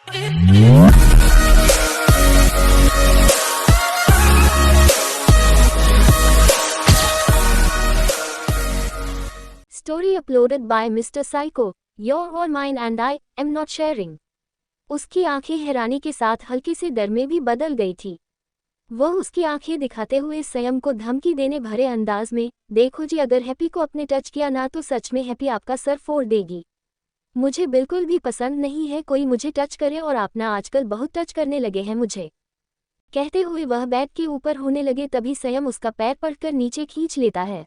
Story uploaded by Mr. Psycho. You're all mine and I am not sharing. उसकी आंखें हैरानी के साथ हल्के से डर में भी बदल गई थी। वह उसकी आंखें दिखाते हुए स्वयं को धमकी देने भरे अंदाज में, देखो जी, अगर हैप्पी को अपने टच किया ना तो सच में हैप्पी आपका सर फोड़ देगी। मुझे बिल्कुल भी पसंद नहीं है कोई मुझे टच करे और आप ना आजकल बहुत टच करने लगे हैं मुझे। कहते हुए वह बेड के ऊपर होने लगे, तभी स्वयं उसका पैर पकड़कर नीचे खींच लेता है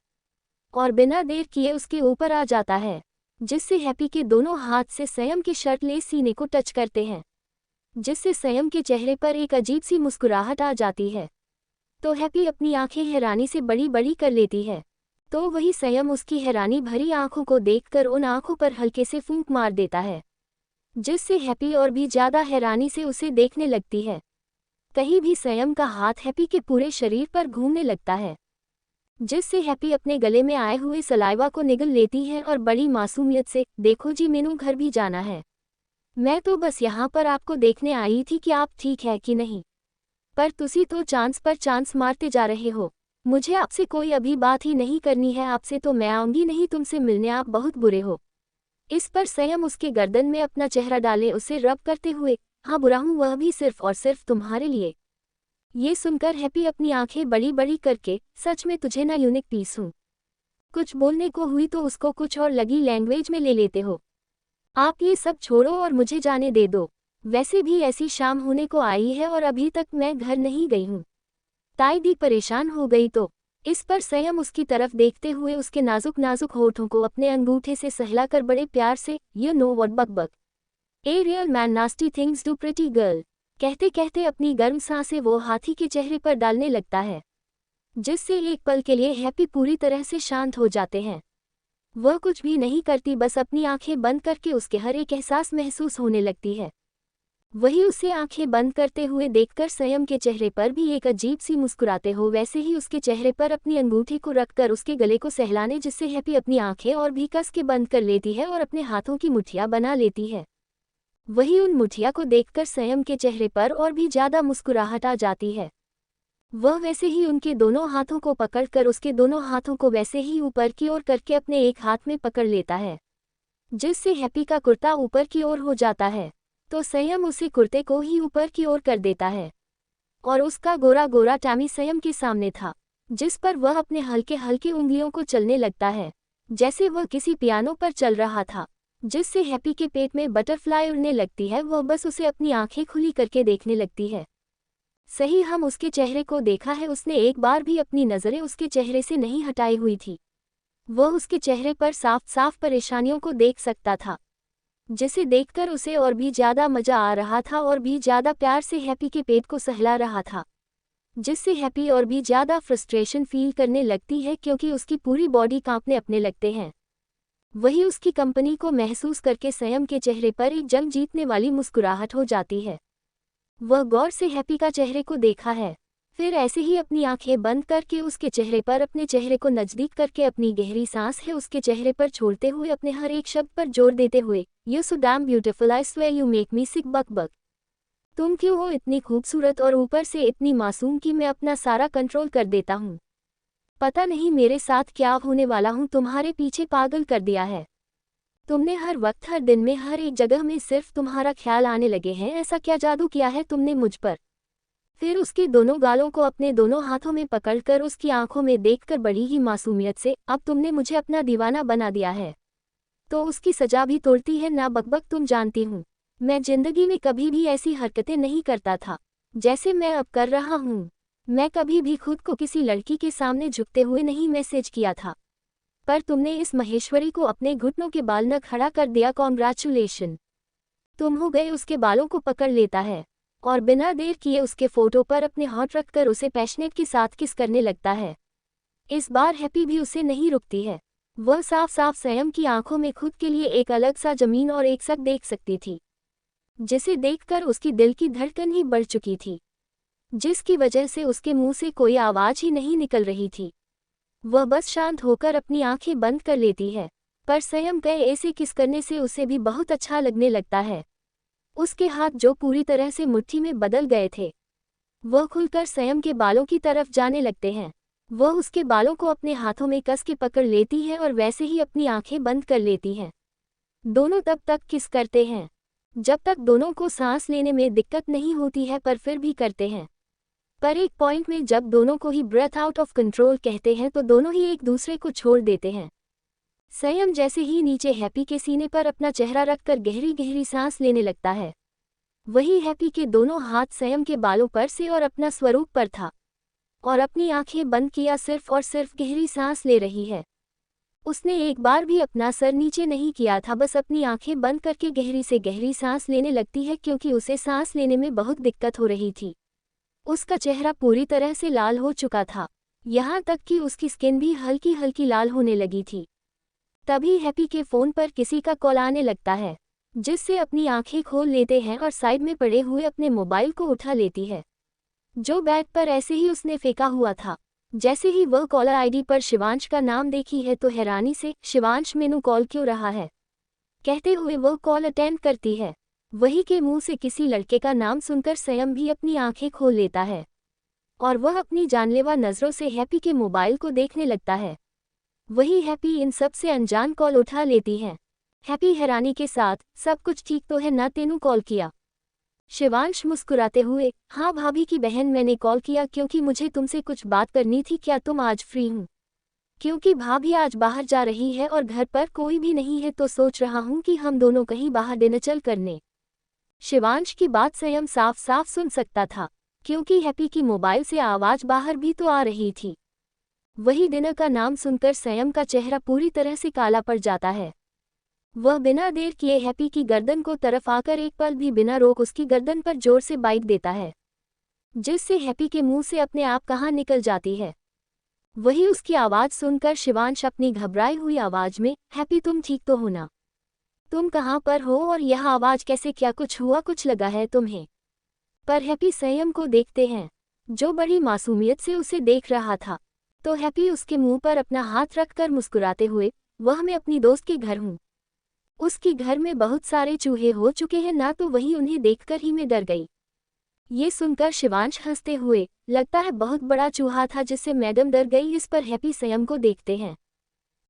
और बिना देर किए उसके ऊपर आ जाता है, जिससे हैप्पी के दोनों हाथ से स्वयं के शर्टलेस सीने को टच करते हैं, जिससे स्वयं के चेहरे पर एक अजीब सी मुस्कुराहट आ जाती है। तो हैप्पी अपनी आंखें हैरानी से बड़ी बड़ी कर लेती है, तो वही स्वयं उसकी हैरानी भरी आंखों को देखकर उन आंखों पर हल्के से फूंक मार देता है, जिससे हैप्पी और भी ज्यादा हैरानी से उसे देखने लगती है। कहीं भी स्वयं का हाथ हैप्पी के पूरे शरीर पर घूमने लगता है, जिससे हैप्पी अपने गले में आए हुए सलाइवा को निगल लेती है और बड़ी मासूमियत से, देखो जी, मैनू घर भी जाना है। मैं तो बस यहाँ पर आपको देखने आई थी कि आप ठीक है कि नहीं, पर तुसी तो चांस पर चांस मारते जा रहे हो। मुझे आपसे कोई अभी बात ही नहीं करनी है, आपसे तो मैं आऊंगी नहीं तुमसे मिलने, आप बहुत बुरे हो। इस पर स्वयं उसके गर्दन में अपना चेहरा डाले उसे रब करते हुए, हाँ बुरा हूँ, वह भी सिर्फ और सिर्फ तुम्हारे लिए। ये सुनकर हैप्पी अपनी आंखें बड़ी बड़ी करके, सच में तुझे ना यूनिक पीस हूँ। कुछ बोलने को हुई तो उसको कुछ और लगी लैंग्वेज में ले लेते हो। आप ये सब छोड़ो और मुझे जाने दे दो। वैसे भी ऐसी शाम होने को आई है और अभी तक मैं घर नहीं गई हूँ। ताई दी परेशान हो गई तो। इस पर स्वयं उसकी तरफ देखते हुए उसके नाजुक नाजुक होठों को अपने अंगूठे से सहलाकर बड़े प्यार से, you know what buck a real man nasty things do pretty girl, कहते कहते अपनी गर्म सांसें वो हाथी के चेहरे पर डालने लगता है, जिससे एक पल के लिए हैप्पी पूरी तरह से शांत हो जाते हैं। वह कुछ भी नहीं करती, बस अपनी आंखें बंद करके उसके हर एक एहसास महसूस होने लगती है। वही उसे आंखें बंद करते हुए देखकर स्वयं के चेहरे पर भी एक अजीब सी मुस्कुराते हो, वैसे ही उसके चेहरे पर अपनी अंगूठी को रखकर उसके गले को सहलाने, जिससे हैप्पी अपनी आंखें और भी कस के बंद कर लेती है और अपने हाथों की मुठ्ठियां बना लेती है। वही उन मुठ्ठियां को देखकर स्वयं के चेहरे पर और भी ज्यादा मुस्कुराहट आ जाती है। वह वैसे ही उनके दोनों हाथों को पकड़कर उसके दोनों हाथों को वैसे ही ऊपर की ओर करके अपने एक हाथ में पकड़ लेता है, जिससे हैप्पी का कुर्ता ऊपर की ओर हो जाता है, तो स्वयं उसे कुर्ते को ही ऊपर की ओर कर देता है और उसका गोरा गोरा टैमी स्वयं के सामने था, जिस पर वह अपने हल्के हल्के उंगलियों को चलने लगता है, जैसे वह किसी पियानो पर चल रहा था, जिससे हैप्पी के पेट में बटरफ्लाई उड़ने लगती है। वह बस उसे अपनी आंखें खुली करके देखने लगती है। सही हम उसके चेहरे को देखा है, उसने एक बार भी अपनी नज़रें उसके चेहरे से नहीं हटाई हुई थी। वह उसके चेहरे पर साफ साफ परेशानियों को देख सकता था, जिसे देखकर उसे और भी ज़्यादा मज़ा आ रहा था और भी ज़्यादा प्यार से हैप्पी के पेट को सहला रहा था, जिससे हैप्पी और भी ज़्यादा फ्रस्ट्रेशन फील करने लगती है, क्योंकि उसकी पूरी बॉडी कांपने अपने लगते हैं। वही उसकी कंपनी को महसूस करके स्वयं के चेहरे पर एक जंग जीतने वाली मुस्कुराहट हो जाती है। वह गौर से हैप्पी का चेहरे को देखा है, फिर ऐसे ही अपनी आंखें बंद करके उसके चेहरे पर अपने चेहरे को नज़दीक करके अपनी गहरी सांस है उसके चेहरे पर छोड़ते हुए अपने हर एक शब्द पर जोर देते हुए, you so damn beautiful, I swear you make me sick buck buck. तुम क्यों हो इतनी खूबसूरत और ऊपर से इतनी मासूम कि मैं अपना सारा कंट्रोल कर देता हूँ। पता नहीं मेरे साथ क्या होने वाला हूँ, तुम्हारे पीछे पागल कर दिया है। तुमने हर वक्त हर दिन में हर एक जगह में सिर्फ तुम्हारा ख्याल आने लगे हैं, ऐसा क्या जादू किया है तुमने मुझ पर। फिर उसके दोनों गालों को अपने दोनों हाथों में पकड़कर उसकी आंखों में देखकर बड़ी ही मासूमियत से, अब तुमने मुझे अपना दीवाना बना दिया है तो उसकी सजा भी तोड़ती है ना बकबक। तुम जानती हूँ मैं जिंदगी में कभी भी ऐसी हरकतें नहीं करता था जैसे मैं अब कर रहा हूँ। मैं कभी भी खुद को किसी लड़की के सामने झुकते हुए नहीं मैसेज किया था, पर तुमने इस महेश्वरी को अपने घुटनों के बाल न खड़ा कर दिया। कॉन्ग्रेचुलेशन। तुम हो गए। उसके बालों को पकड़ लेता है और बिना देर किए उसके फोटो पर अपने हाथ रखकर उसे पैशनेट के साथ किस करने लगता है। इस बार हैप्पी भी उसे नहीं रुकती है। वह साफ साफ स्वयं की आंखों में खुद के लिए एक अलग सा जमीन और एक सक देख सकती थी, जिसे देखकर उसकी दिल की धड़कन ही बढ़ चुकी थी, जिसकी वजह से उसके मुंह से कोई आवाज ही नहीं निकल रही थी। वह बस शांत होकर अपनी आंखें बंद कर लेती है, पर स्वयं के ऐसे किस करने से उसे भी बहुत अच्छा लगने लगता है। उसके हाथ जो पूरी तरह से मुट्ठी में बदल गए थे, वह खुलकर संयम के बालों की तरफ जाने लगते हैं। वह उसके बालों को अपने हाथों में कस के पकड़ लेती है और वैसे ही अपनी आंखें बंद कर लेती हैं। दोनों तब तक किस करते हैं जब तक दोनों को सांस लेने में दिक्कत नहीं होती है, पर फिर भी करते हैं। पर एक पॉइंट में जब दोनों को ही ब्रेथ आउट ऑफ कंट्रोल कहते हैं तो दोनों ही एक दूसरे को छोड़ देते हैं। संयम जैसे ही नीचे हैप्पी के सीने पर अपना चेहरा रखकर गहरी गहरी सांस लेने लगता है, वही हैप्पी के दोनों हाथ संयम के बालों पर से और अपना स्वरूप पर था और अपनी आंखें बंद किया सिर्फ और सिर्फ गहरी सांस ले रही है। उसने एक बार भी अपना सर नीचे नहीं किया था, बस अपनी आंखें बंद करके गहरी से गहरी सांस लेने लगती है क्योंकि उसे सांस लेने में बहुत दिक्कत हो रही थी। उसका चेहरा पूरी तरह से लाल हो चुका था, यहाँ तक कि उसकी स्किन भी हल्की हल्की लाल होने लगी थी। तभी हैप्पी के फ़ोन पर किसी का कॉल आने लगता है, जिससे अपनी आंखें खोल लेते हैं और साइड में पड़े हुए अपने मोबाइल को उठा लेती है, जो बेड पर ऐसे ही उसने फेंका हुआ था। जैसे ही वह कॉलर आईडी पर शिवांश का नाम देखी है तो हैरानी से, शिवांश मैनू कॉल क्यों रहा है, कहते हुए वह कॉल अटेंड करती है। वही के मुंह से किसी लड़के का नाम सुनकर संयम भी अपनी आंखें खोल लेता है और वह अपनी जानलेवा नज़रों से हैप्पी के मोबाइल को देखने लगता है। वही हैप्पी इन सब से अनजान कॉल उठा लेती है। हैप्पी हैरानी के साथ, सब कुछ ठीक तो है ना, तेनू कॉल किया? शिवांश मुस्कुराते हुए, हाँ भाभी की बहन, मैंने कॉल किया क्योंकि मुझे तुमसे कुछ बात करनी थी। क्या तुम आज फ्री हो? क्योंकि भाभी आज बाहर जा रही है और घर पर कोई भी नहीं है, तो सोच रहा हूँ कि हम दोनों कहीं बाहर डिनर चल करने। शिवांश की बात संयम साफ साफ सुन सकता था, क्योंकि हैप्पी की मोबाइल से आवाज़ बाहर भी तो आ रही थी। वही डिनर का नाम सुनकर संयम का चेहरा पूरी तरह से काला पड़ जाता है। वह बिना देर किए हैप्पी की गर्दन को तरफ आकर एक पल भी बिना रोक उसकी गर्दन पर जोर से बाइट देता है, जिससे हैप्पी के मुंह से अपने आप कहाँ निकल जाती है। वही उसकी आवाज़ सुनकर शिवांश अपनी घबराई हुई आवाज़ में, हैप्पी तुम ठीक तो हो ना? तुम कहाँ पर हो और यह आवाज़ कैसे, क्या कुछ हुआ, कुछ लगा है तुम्हें? पर हैप्पी संयम को देखते हैं, जो बड़ी मासूमियत से उसे देख रहा था। तो हैप्पी उसके मुंह पर अपना हाथ रखकर मुस्कुराते हुए, वह मैं अपनी दोस्त के घर हूँ, उसकी घर में बहुत सारे चूहे हो चुके हैं ना, तो वही उन्हें देखकर ही मैं डर गई। ये सुनकर शिवांश हंसते हुए, लगता है बहुत बड़ा चूहा था जिससे मैडम डर गई। इस पर हैप्पी संयम को देखते हैं,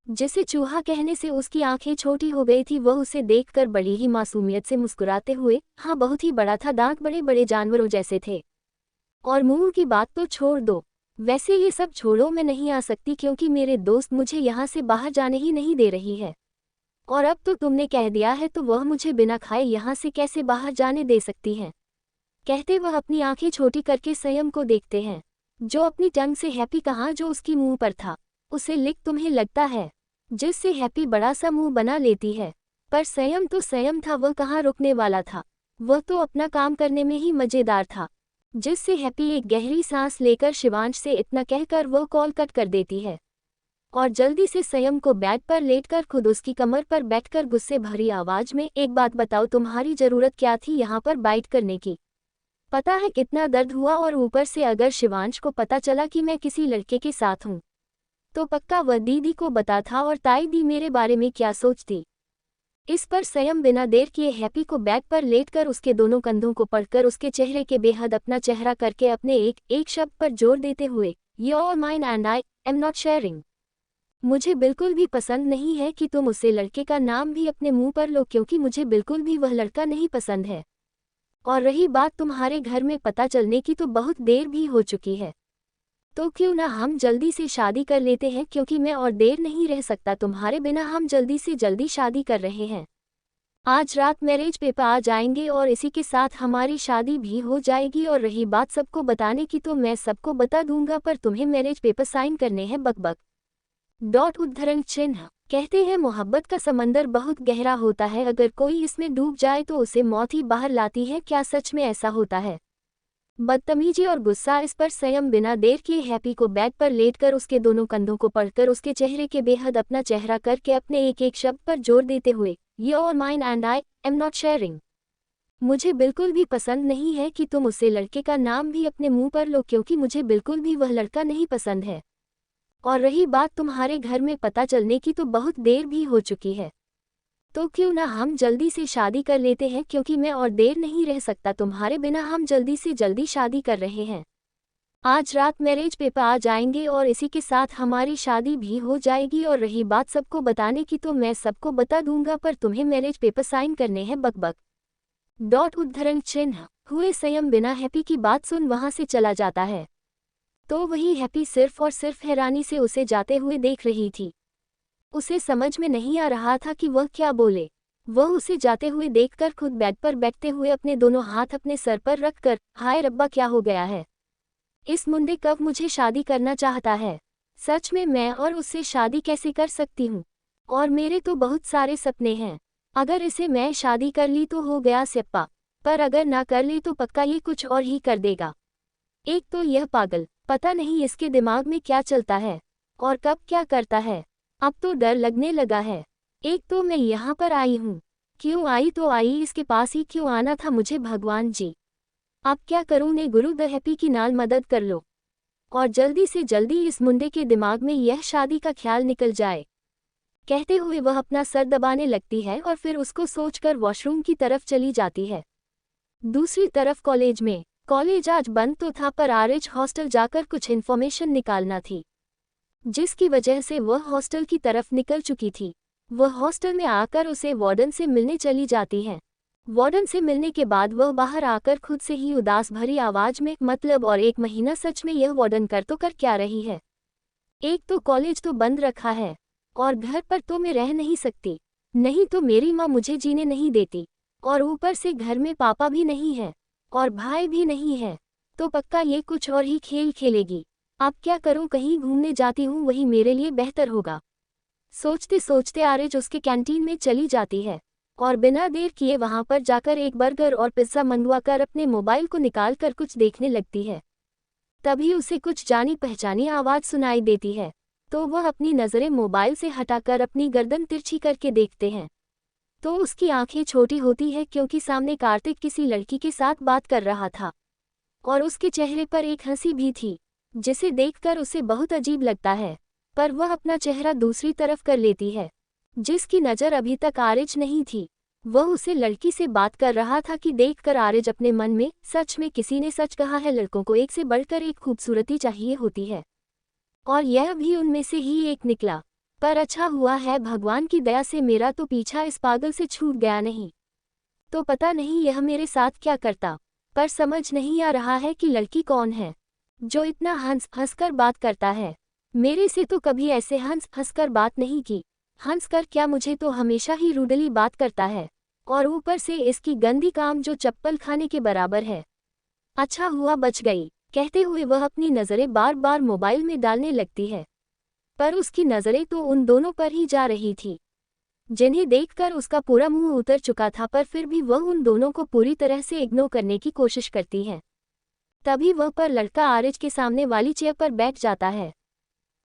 जिसे चूहा कहने से उसकी आंखें छोटी हो गई थी। वह उसे देखकर बड़ी ही मासूमियत से मुस्कुराते हुए, हाँ बहुत ही बड़ा था, दांत बड़े बड़े जानवरों जैसे थे। और मुंह की बात तो छोड़ दो, वैसे ये सब छोड़ो, मैं नहीं आ सकती क्योंकि मेरे दोस्त मुझे यहाँ से बाहर जाने ही नहीं दे रही है। और अब तो तुमने कह दिया है तो वह मुझे बिना खाए यहाँ से कैसे बाहर जाने दे सकती हैं? कहते वह अपनी आंखें छोटी करके संयम को देखते हैं, जो अपनी टंग से हैप्पी कहा जो उसकी मुंह पर था उसे लिख तुम्हें लगता है, जिससे हैप्पी बड़ा सा मुंह बना लेती है। पर संयम तो संयम था, वह कहाँ रुकने वाला था, वह तो अपना काम करने में ही मज़ेदार था। जिससे हैप्पी एक गहरी सांस लेकर शिवांश से इतना कहकर वह कॉल कट कर देती है और जल्दी से संयम को बेड पर लेटकर खुद उसकी कमर पर बैठकर गुस्से भरी आवाज में, एक बात बताओ, तुम्हारी ज़रूरत क्या थी यहाँ पर बाइट करने की? पता है कितना दर्द हुआ, और ऊपर से अगर शिवांश को पता चला कि मैं किसी लड़के के साथ हूँ तो पक्का वह दीदी को बता था, और ताई दी मेरे बारे में क्या सोचती। इस पर संयम बिना देर किए हैप्पी को बेड पर लेटकर उसके दोनों कंधों को पकड़कर उसके चेहरे के बेहद अपना चेहरा करके अपने एक एक शब्द पर जोर देते हुए, you are mine and I am not sharing. मुझे बिल्कुल भी पसंद नहीं है कि तुम उसे लड़के का नाम भी अपने मुंह पर लो, क्योंकि मुझे बिल्कुल भी वह लड़का नहीं पसंद है। और रही बात तुम्हारे घर में पता चलने की, तो बहुत देर भी हो चुकी है, तो क्यों ना हम जल्दी से शादी कर लेते हैं, क्योंकि मैं और देर नहीं रह सकता तुम्हारे बिना। हम जल्दी से जल्दी शादी कर रहे हैं, आज रात मैरिज पेपर आ जाएंगे और इसी के साथ हमारी शादी भी हो जाएगी। और रही बात सबको बताने की, तो मैं सबको बता दूंगा, पर तुम्हें मैरिज पेपर साइन करने हैं। बकबक उद्धरण चिन्ह। कहते हैं मोहब्बत का समंदर बहुत गहरा होता है, अगर कोई इसमें डूब जाए तो उसे मौत ही बाहर लाती है। क्या सच में ऐसा होता है? बदतमीजी और गुस्सा। इस पर संयम बिना देर किए हैप्पी को बेड पर लेटकर उसके दोनों कंधों को पकड़कर उसके चेहरे के बेहद अपना चेहरा करके अपने एक एक शब्द पर जोर देते हुए, you are mine and I am not sharing. मुझे बिल्कुल भी पसंद नहीं है कि तुम उसे लड़के का नाम भी अपने मुंह पर लो, क्योंकि मुझे बिल्कुल भी वह लड़का नहीं पसंद है। और रही बात तुम्हारे घर में पता चलने की, तो बहुत देर भी हो चुकी है, तो क्यों ना हम जल्दी से शादी कर लेते हैं, क्योंकि मैं और देर नहीं रह सकता तुम्हारे बिना। हम जल्दी से जल्दी शादी कर रहे हैं। आज रात मैरिज पेपर आ जाएंगे और इसी के साथ हमारी शादी भी हो जाएगी। और रही बात सबको बताने की, तो मैं सबको बता दूंगा, पर तुम्हें मैरिज पेपर साइन करने हैं। बकबक उद्धरण चिन्ह हुए संयम बिना हैप्पी की बात सुन वहां से चला जाता है। तो वही हैप्पी सिर्फ और सिर्फ हैरानी से उसे जाते हुए देख रही थी। उसे समझ में नहीं आ रहा था कि वह क्या बोले। वह उसे जाते हुए देखकर खुद बेड पर बैठते हुए अपने दोनों हाथ अपने सर पर रखकर, हाय रब्बा क्या हो गया है, इस मुंडे कब मुझे शादी करना चाहता है। सच में मैं और उससे शादी कैसे कर सकती हूँ। और मेरे तो बहुत सारे सपने हैं। अगर इसे मैं शादी कर ली तो हो गया सिप्पा, पर अगर ना कर ली तो पक्का ये कुछ और ही कर देगा। एक तो यह पागल, पता नहीं इसके दिमाग में क्या चलता है और कब क्या करता है। अब तो डर लगने लगा है। एक तो मैं यहाँ पर आई हूँ, क्यों आई तो आई, इसके पास ही क्यों आना था मुझे, भगवान जी। अब क्या करूँ ने गुरु द हैप्पी की नाल मदद कर लो और जल्दी से जल्दी इस मुंडे के दिमाग में यह शादी का ख्याल निकल जाए। कहते हुए वह अपना सर दबाने लगती है और फिर उसको सोचकर वॉशरूम की तरफ चली जाती है। दूसरी तरफ कॉलेज आज बंद तो था, पर आरएच हॉस्टल जाकर कुछ इन्फॉर्मेशन निकालना थी, जिसकी वजह से वह हॉस्टल की तरफ निकल चुकी थी। वह हॉस्टल में आकर उसे वार्डन से मिलने चली जाती है। वार्डन से मिलने के बाद वह बाहर आकर खुद से ही उदास भरी आवाज में, मतलब और 1 महीना सच में यह वार्डन कर क्या रही है। एक तो कॉलेज तो बंद रखा है और घर पर तो मैं रह नहीं सकती, नहीं तो मेरी माँ मुझे जीने नहीं देती, और ऊपर से घर में पापा भी नहीं है और भाई भी नहीं है, तो पक्का ये कुछ और ही खेल खेलेगी। अब क्या करूं, कहीं घूमने जाती हूं, वही मेरे लिए बेहतर होगा। सोचते सोचते आरज उसके कैंटीन में चली जाती है और बिना देर किए वहां पर जाकर एक बर्गर और पिज्जा मंगवाकर अपने मोबाइल को निकालकर कुछ देखने लगती है। तभी उसे कुछ जानी पहचानी आवाज सुनाई देती है, तो वह अपनी नज़रें मोबाइल से हटाकर अपनी गर्दन तिरछी करके देखते हैं। तो उसकी आंखें छोटी होती है, क्योंकि सामने कार्तिक किसी लड़की के साथ बात कर रहा था और उसके चेहरे पर एक हंसी भी थी, जिसे देखकर उसे बहुत अजीब लगता है। पर वह अपना चेहरा दूसरी तरफ कर लेती है, जिसकी नज़र अभी तक आरिज नहीं थी। वह उसे लड़की से बात कर रहा था कि देखकर आरिज अपने मन में, सच में किसी ने सच कहा है, लड़कों को एक से बढ़कर एक खूबसूरती चाहिए होती है, और यह भी उनमें से ही एक निकला। पर अच्छा हुआ है, भगवान की दया से मेरा तो पीछा इस पागल से छूट गया, नहीं तो पता नहीं यह मेरे साथ क्या करता। पर समझ नहीं आ रहा है कि लड़की कौन है जो इतना हंस हंसकर बात करता है। मेरे से तो कभी ऐसे हंस हंसकर बात नहीं की। हंसकर क्या, मुझे तो हमेशा ही रूडली बात करता है, और ऊपर से इसकी गंदी काम जो चप्पल खाने के बराबर है। अच्छा हुआ बच गई, कहते हुए वह अपनी नज़रें बार बार मोबाइल में डालने लगती है, पर उसकी नज़रें तो उन दोनों पर ही जा रही थी, जिन्हें देखकर उसका पूरा मुंह उतर चुका था, पर फिर भी वह उन दोनों को पूरी तरह से इग्नोर करने की कोशिश करती है। तभी वह पर लड़का आरिज के सामने वाली चेयर पर बैठ जाता है,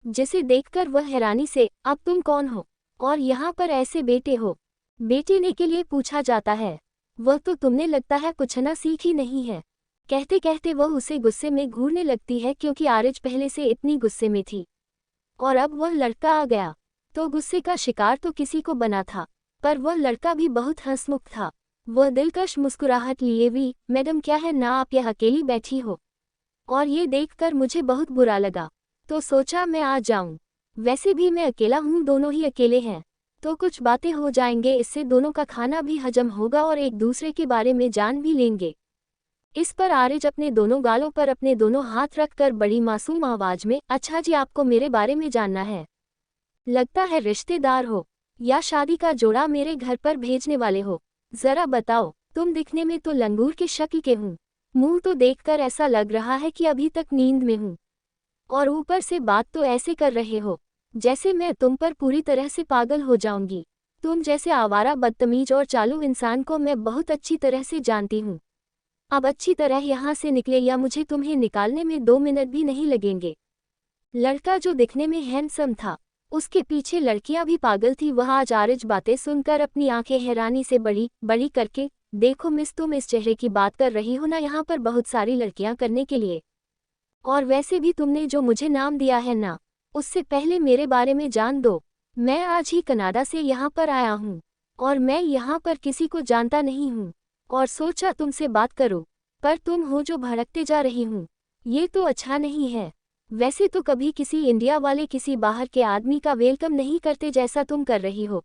जिसे देखकर वह हैरानी से, अब तुम कौन हो और यहाँ पर ऐसे बेटे हो, बेटे के लिए पूछा जाता है। वह तो तुमने लगता है कुछ ना सीखी नहीं है। कहते कहते वह उसे गुस्से में घूरने लगती है, क्योंकि आरिज पहले से इतनी गुस्से में थी और अब वह लड़का आ गया तो गुस्से का शिकार तो किसी को बना था। पर वह लड़का भी बहुत हंसमुख था। वह दिलकश मुस्कुराहट लिए भी, मैडम क्या है ना, आप यह अकेली बैठी हो, और ये देखकर मुझे बहुत बुरा लगा, तो सोचा मैं आ जाऊं। वैसे भी मैं अकेला हूं, दोनों ही अकेले हैं, तो कुछ बातें हो जाएंगे, इससे दोनों का खाना भी हजम होगा और एक दूसरे के बारे में जान भी लेंगे। इस पर आरिज अपने दोनों गालों पर अपने दोनों हाथ रखकर बड़ी मासूम आवाज में, अच्छा जी, आपको मेरे बारे में जानना है, लगता है रिश्तेदार हो या शादी का जोड़ा मेरे घर पर भेजने वाले हो, जरा बताओ। तुम दिखने में तो लंगूर के शक्ल के हूँ, मुंह तो देखकर ऐसा लग रहा है कि अभी तक नींद में हूँ, और ऊपर से बात तो ऐसे कर रहे हो जैसे मैं तुम पर पूरी तरह से पागल हो जाऊंगी। तुम जैसे आवारा, बदतमीज और चालू इंसान को मैं बहुत अच्छी तरह से जानती हूँ। अब अच्छी तरह यहाँ से निकले या मुझे तुम्हें निकालने में 2 मिनट भी नहीं लगेंगे। लड़का जो दिखने में हैंडसम था, उसके पीछे लड़कियां भी पागल थी। वह आज आरिज बातें सुनकर अपनी आंखें हैरानी से बड़ी बड़ी करके, देखो मिस, तुम इस चेहरे की बात कर रही हो ना, यहाँ पर बहुत सारी लड़कियां करने के लिए, और वैसे भी तुमने जो मुझे नाम दिया है ना, उससे पहले मेरे बारे में जान दो। मैं आज ही कनाडा से यहाँ पर आया हूँ, और मैं यहाँ पर किसी को जानता नहीं हूँ, और सोचा तुमसे बात करो, पर तुम हो जो भड़कते जा रही हूँ। ये तो अच्छा नहीं है। वैसे तो कभी किसी इंडिया वाले किसी बाहर के आदमी का वेलकम नहीं करते जैसा तुम कर रही हो।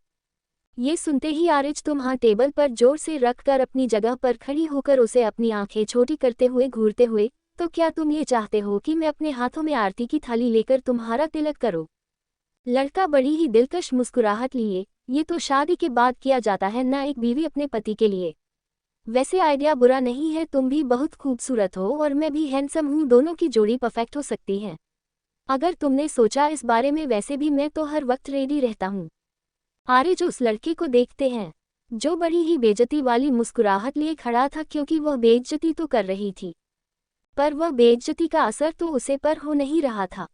ये सुनते ही आरिज हाँ टेबल पर जोर से रखकर अपनी जगह पर खड़ी होकर उसे अपनी आंखें छोटी करते हुए घूरते हुए, तो क्या तुम ये चाहते हो कि मैं अपने हाथों में आरती की थाली लेकर तुम्हारा तिलक करूं? लड़का बड़ी ही दिलकश मुस्कुराहट लिए, ये तो शादी के बाद किया जाता है ना, एक बीवी अपने पति के लिए। वैसे आइडिया बुरा नहीं है, तुम भी बहुत खूबसूरत हो और मैं भी हैंडसम हूँ, दोनों की जोड़ी परफेक्ट हो सकती है। अगर तुमने सोचा इस बारे में, वैसे भी मैं तो हर वक्त रेडी रहता हूँ। आरिज उस लड़के को देखते हैं जो बड़ी ही बेइज्जती वाली मुस्कुराहट लिए खड़ा था, क्योंकि वह बेइज्जती तो कर रही थी, पर वह बेइज्जती का असर तो उसे पर हो नहीं रहा था।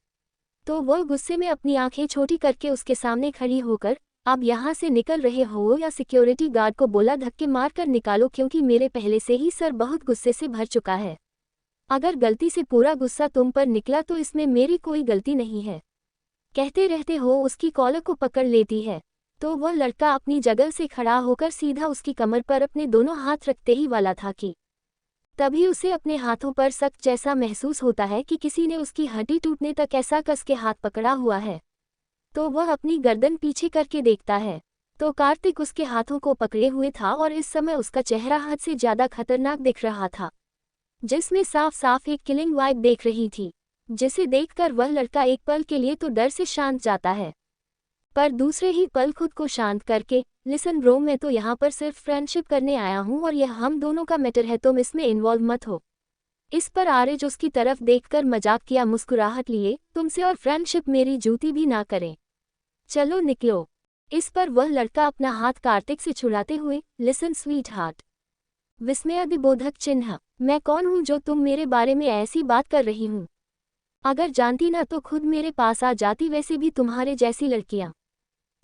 तो वह गुस्से में अपनी आंखें छोटी करके उसके सामने खड़ी होकर, आप यहाँ से निकल रहे हो या सिक्योरिटी गार्ड को बोला धक्के मार कर निकालो, क्योंकि मेरे पहले से ही सर बहुत गुस्से से भर चुका है। अगर गलती से पूरा गुस्सा तुम पर निकला तो इसमें मेरी कोई गलती नहीं है। कहते रहते हो उसकी कॉलर को पकड़ लेती है। तो वह लड़का अपनी जगह से खड़ा होकर सीधा उसकी कमर पर अपने दोनों हाथ रखते ही वाला था कि तभी उसे अपने हाथों पर सख्त जैसा महसूस होता है कि किसी ने उसकी हड्डी टूटने तक ऐसा कस के हाथ पकड़ा हुआ है। तो वह अपनी गर्दन पीछे करके देखता है, तो कार्तिक उसके हाथों को पकड़े हुए था और इस समय उसका चेहरा हद से ज्यादा खतरनाक दिख रहा था, जिसमें साफ साफ एक किलिंग वाइब देख रही थी, जिसे देखकर वह लड़का एक पल के लिए तो डर से शांत जाता है, पर दूसरे ही पल खुद को शांत करके, लिसन ब्रो, मैं तो यहाँ पर सिर्फ फ्रेंडशिप करने आया हूँ और यह हम दोनों का मैटर है, तुम इसमें इन्वॉल्व मत हो। इस पर आरिज उसकी तरफ देखकर मजाक किया मुस्कुराहट लिए, तुमसे और फ्रेंडशिप मेरी जूती भी ना करें, चलो निकलो। इस पर वह लड़का अपना हाथ कार्तिक से छुड़ाते हुए, लिसन स्वीट हार्ट, विस्मयादिबोधक चिन्ह, मैं कौन हूँ जो तुम मेरे बारे में ऐसी बात कर रही हूँ? अगर जानती ना तो खुद मेरे पास आ जाती, वैसे भी तुम्हारे जैसी लड़कियां।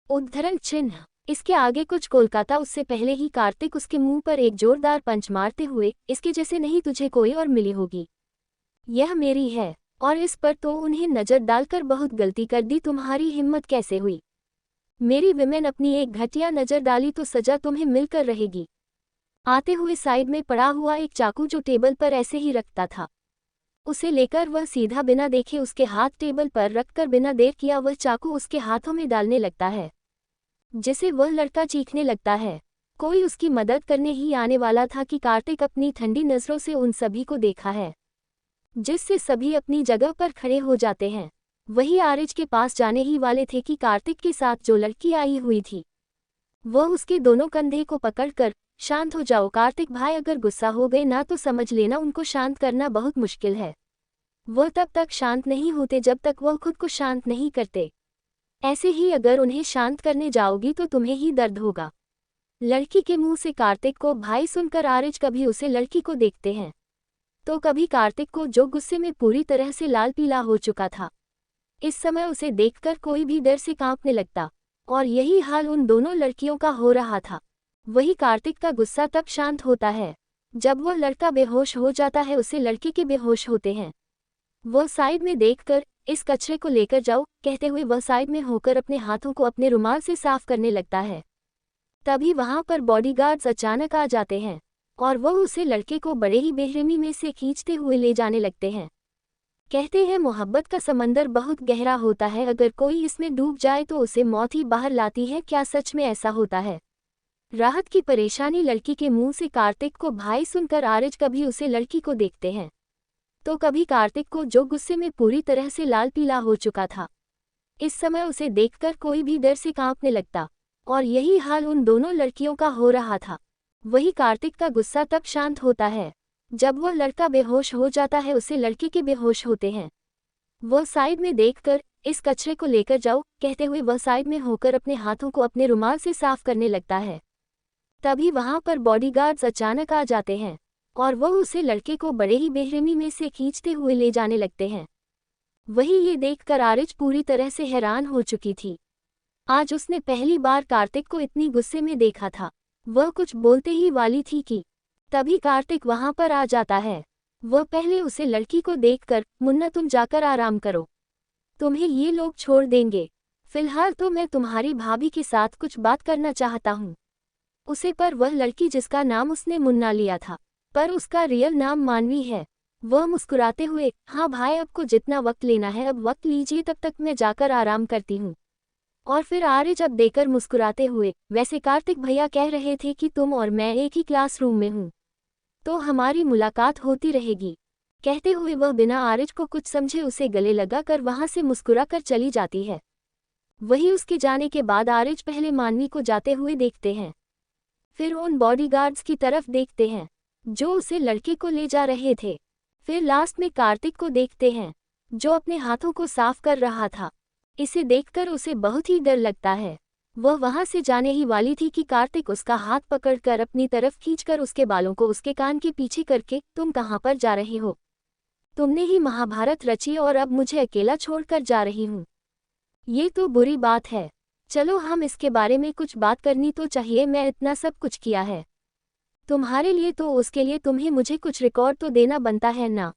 उद्धरण चिन्ह। इसके आगे कुछ कोलकाता। उससे पहले ही कार्तिक उसके मुंह पर एक जोरदार पंच मारते हुए, इसके जैसे नहीं तुझे कोई और मिली होगी, यह मेरी है। और इस पर तो उन्हें नजर डालकर बहुत गलती कर दी, तुम्हारी हिम्मत कैसे हुई? मेरी विमेन अपनी एक घटिया नजर डाली तो सजा तुम्हें मिलकर रहेगी। आते हुए साइड में पड़ा हुआ एक चाकू जो टेबल पर ऐसे ही रखता था, उसे लेकर वह सीधा बिना देखे उसके हाथ टेबल पर रखकर बिना देर किया वह चाकू उसके हाथों में डालने लगता है, जिसे वह लड़का चीखने लगता है। कोई उसकी मदद करने ही आने वाला था कि कार्तिक अपनी ठंडी नजरों से उन सभी को देखा है, जिससे सभी अपनी जगह पर खड़े हो जाते हैं। वही आरिज के पास जाने ही वाले थे कि कार्तिक के साथ जो लड़की आई हुई थी, वह उसके दोनों कंधे को पकड़कर, शांत हो जाओ कार्तिक भाई, अगर गुस्सा हो गए ना तो समझ लेना उनको शांत करना बहुत मुश्किल है। वह तब तक शांत नहीं होते जब तक वह खुद को शांत नहीं करते। ऐसे ही अगर उन्हें शांत करने जाओगी तो तुम्हें ही दर्द होगा। लड़की के मुंह से कार्तिक को भाई सुनकर आरिज कभी उसे लड़की को देखते हैं तो कभी कार्तिक को, जो गुस्से में पूरी तरह से लाल पीला हो चुका था। इस समय उसे देखकर कोई भी डर से कांपने लगता, और यही हाल उन दोनों लड़कियों का हो रहा था। वही कार्तिक का गुस्सा तब शांत होता है जब वह लड़का बेहोश हो जाता है, उसे लड़के के बेहोश होते हैं। वह साइड में देखकर, इस कचरे को लेकर जाओ, कहते हुए वह साइड में होकर अपने हाथों को अपने रुमाल से साफ करने लगता है। तभी वहां पर बॉडीगार्ड्स अचानक आ जाते हैं और वह उसे लड़के को बड़े ही बेरहमी में से खींचते हुए ले जाने लगते हैं। कहते हैं मोहब्बत का समंदर बहुत गहरा होता है, अगर कोई इसमें डूब जाए तो उसे मौत ही बाहर लाती है। क्या सच में ऐसा होता है? राहत की परेशानी लड़की के मुंह से कार्तिक को भाई सुनकर आरिज कभी उसे लड़की को देखते हैं तो कभी कार्तिक को, जो गुस्से में पूरी तरह से लाल पीला हो चुका था। इस समय उसे देखकर कोई भी डर से कांपने लगता, और यही हाल उन दोनों लड़कियों का हो रहा था। वही कार्तिक का गुस्सा तब शांत होता है जब वह लड़का बेहोश हो जाता है, उसे लड़के के बेहोश होते हैं। वह साइड में देखकर, इस कचरे को लेकर जाओ, कहते हुए वह साइड में होकर अपने हाथों को अपने रुमाल से साफ करने लगता है। तभी वहां पर बॉडीगार्ड्स अचानक आ जाते हैं और वह उसे लड़के को बड़े ही बेरहमी में से खींचते हुए ले जाने लगते हैं। वही ये देखकर आरिज पूरी तरह से हैरान हो चुकी थी। आज उसने पहली बार कार्तिक को इतनी गुस्से में देखा था। वह कुछ बोलते ही वाली थी कि तभी कार्तिक वहां पर आ जाता है। वह पहले उसे लड़की को देखकर, मुन्ना तुम जाकर आराम करो, तुम्हें ये लोग छोड़ देंगे, फिलहाल तो मैं तुम्हारी भाभी के साथ कुछ बात करना चाहता हूँ। उसे पर वह लड़की जिसका नाम उसने मुन्ना लिया था, पर उसका रियल नाम मानवी है। वह मुस्कुराते हुए, हाँ भाई आपको जितना वक्त लेना है अब वक्त लीजिए, तब तक मैं जाकर आराम करती हूँ। और फिर आर्य जब देकर मुस्कुराते हुए, वैसे कार्तिक भैया कह रहे थे कि तुम और मैं एक ही क्लासरूम में हूँ, तो हमारी मुलाकात होती रहेगी। कहते हुए वह बिना आर्य को कुछ समझे उसे गले लगा कर वहाँ से मुस्कुरा कर चली जाती है। वही उसके जाने के बाद आर्य पहले मानवी को जाते हुए देखते हैं, फिर उन बॉडीगार्ड्स की तरफ देखते हैं जो उसे लड़के को ले जा रहे थे, फिर लास्ट में कार्तिक को देखते हैं जो अपने हाथों को साफ कर रहा था। इसे देखकर उसे बहुत ही डर लगता है। वह वहां से जाने ही वाली थी कि कार्तिक उसका हाथ पकड़कर अपनी तरफ खींचकर उसके बालों को उसके कान के पीछे करके, तुम कहाँ पर जा रहे हो? तुमने ही महाभारत रची और अब मुझे अकेला छोड़कर जा रही हूँ। ये तो बुरी बात है। चलो हम इसके बारे में कुछ बात करनी तो चाहिए, मैं इतना सब कुछ किया है तुम्हारे लिए, तो उसके लिए तुम्हें मुझे कुछ रिकॉर्ड तो देना बनता है ना।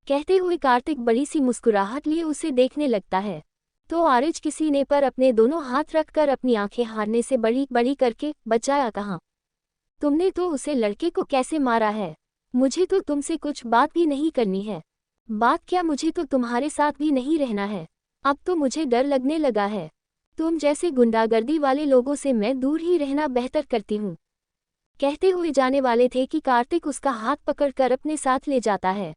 कहते हुए कार्तिक बड़ी सी मुस्कुराहट लिए उसे देखने लगता है, तो आरिज किसी ने पर अपने दोनों हाथ रखकर अपनी आंखें हारने से बड़ी बड़ी करके, बचाया कहाँ? तुमने तो उसे लड़के को कैसे मारा है? मुझे तो तुमसे कुछ बात भी नहीं करनी है। बात क्या, मुझे तो तुम्हारे साथ भी नहीं रहना है। अब तो मुझे डर लगने लगा है। तुम जैसे गुंडागर्दी वाले लोगों से मैं दूर ही रहना बेहतर करती हूँ। कहते हुए जाने वाले थे कि कार्तिक उसका हाथ पकड़कर अपने साथ ले जाता है।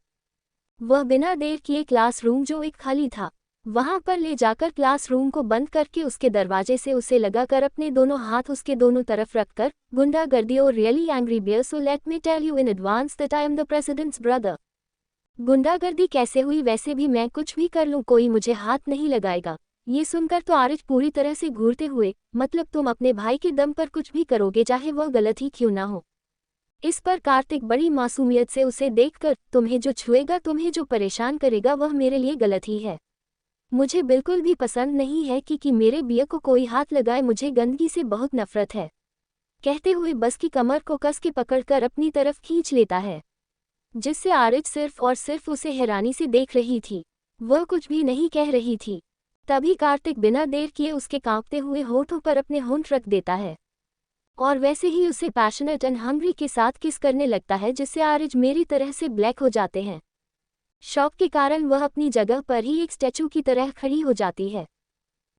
वह बिना देर किए क्लासरूम जो एक खाली था, वहां पर ले जाकर क्लासरूम को बंद करके उसके दरवाजे से उसे लगाकर अपने दोनों हाथ उसके दोनों तरफ रखकर, गुंडागर्दी और really angry bear, so let me tell you in advance that I am the president's brother. गुंडागर्दी कैसे हुई? वैसे भी मैं कुछ भी कर लूं कोई मुझे हाथ नहीं लगाएगा। ये सुनकर तो आरिज पूरी तरह से घूरते हुए, मतलब तुम अपने भाई के दम पर कुछ भी करोगे चाहे वह गलत ही क्यों ना हो। इस पर कार्तिक बड़ी मासूमियत से उसे देखकर, तुम्हें जो छुएगा, तुम्हें जो परेशान करेगा वह मेरे लिए गलत ही है। मुझे बिल्कुल भी पसंद नहीं है कि मेरे बिया को कोई हाथ लगाए, मुझे गंदगी से बहुत नफरत है। कहते हुए बस की कमर को कस के पकड़कर अपनी तरफ खींच लेता है, जिससे आरिज सिर्फ और सिर्फ उसे हैरानी से देख रही थी, वह कुछ भी नहीं कह रही थी। तभी कार्तिक बिना देर किए उसके कांपते हुए होठों पर अपने होंठ रख देता है और वैसे ही उसे पैशनेट एंड हंग्री के साथ किस करने लगता है, जिससे आरिज मेरी तरह से ब्लैक हो जाते हैं। शौक के कारण वह अपनी जगह पर ही एक स्टैचू की तरह खड़ी हो जाती है।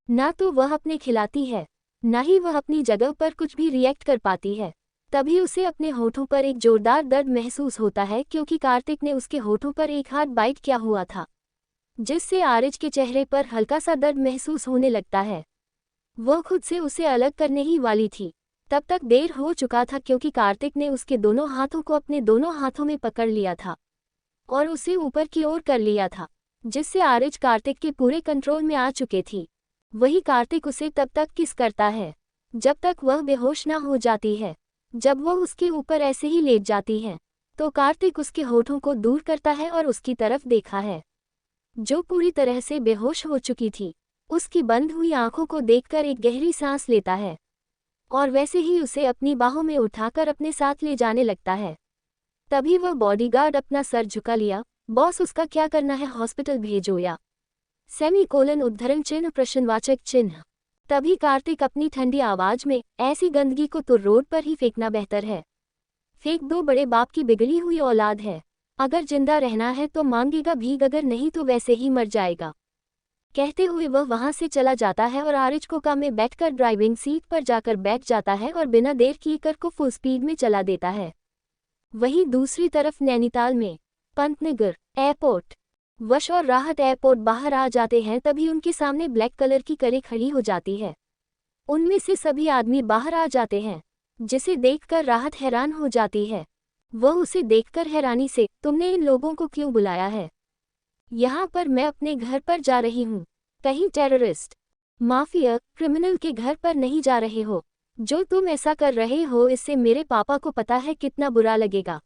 ना तो वह अपने खिलाती है, ना ही वह अपनी जगह पर कुछ भी रिएक्ट कर पाती है। तभी उसे अपने होठों पर एक जोरदार दर्द महसूस होता है, क्योंकि कार्तिक ने उसके होठों पर एक हाथ बाइट किया हुआ था, जिससे आरिज के चेहरे पर हल्का सा दर्द महसूस होने लगता है। वह खुद से उसे अलग करने ही वाली थी, तब तक देर हो चुका था, क्योंकि कार्तिक ने उसके दोनों हाथों को अपने दोनों हाथों में पकड़ लिया था और उसे ऊपर की ओर कर लिया था, जिससे आरिज कार्तिक के पूरे कंट्रोल में आ चुके थी। वही कार्तिक उसे तब तक किस करता है जब तक वह बेहोश ना हो जाती है। जब वह उसके ऊपर ऐसे ही लेट जाती है, तो कार्तिक उसके होठों को दूर करता है और उसकी तरफ देखा है, जो पूरी तरह से बेहोश हो चुकी थी। उसकी बंद हुई आंखों को देखकर एक गहरी सांस लेता है और वैसे ही उसे अपनी बाहों में उठाकर अपने साथ ले जाने लगता है। तभी वह बॉडीगार्ड अपना सर झुका लिया, बॉस उसका क्या करना है, हॉस्पिटल भेजो या सेमीकोलन उद्धरण चिन्ह प्रश्नवाचक चिन्ह। तभी कार्तिक अपनी ठंडी आवाज में, ऐसी गंदगी को तो रोड पर ही फेंकना बेहतर है। फेंक दो, बड़े बाप की बिगड़ी हुई औलाद है। अगर जिंदा रहना है तो मांगेगा भीख, अगर नहीं तो वैसे ही मर जाएगा। कहते हुए वह वहां से चला जाता है और आरिज को कार में बैठकर ड्राइविंग सीट पर जाकर बैठ जाता है और बिना देर किए कार को फुल स्पीड में चला देता है। वहीं दूसरी तरफ नैनीताल में पंतनगर एयरपोर्ट वश और राहत एयरपोर्ट बाहर आ जाते हैं। तभी उनके सामने ब्लैक कलर की कारें खड़ी हो जाती है। उनमें से सभी आदमी बाहर आ जाते हैं, जिसे देखकर राहत हैरान हो जाती है। वह उसे देखकर हैरानी से, तुमने इन लोगों को क्यों बुलाया है? यहाँ पर मैं अपने घर पर जा रही हूँ, कहीं टेररिस्ट, माफिया, क्रिमिनल के घर पर नहीं जा रहे हो। जो तुम ऐसा कर रहे हो इससे मेरे पापा को पता है कितना बुरा लगेगा।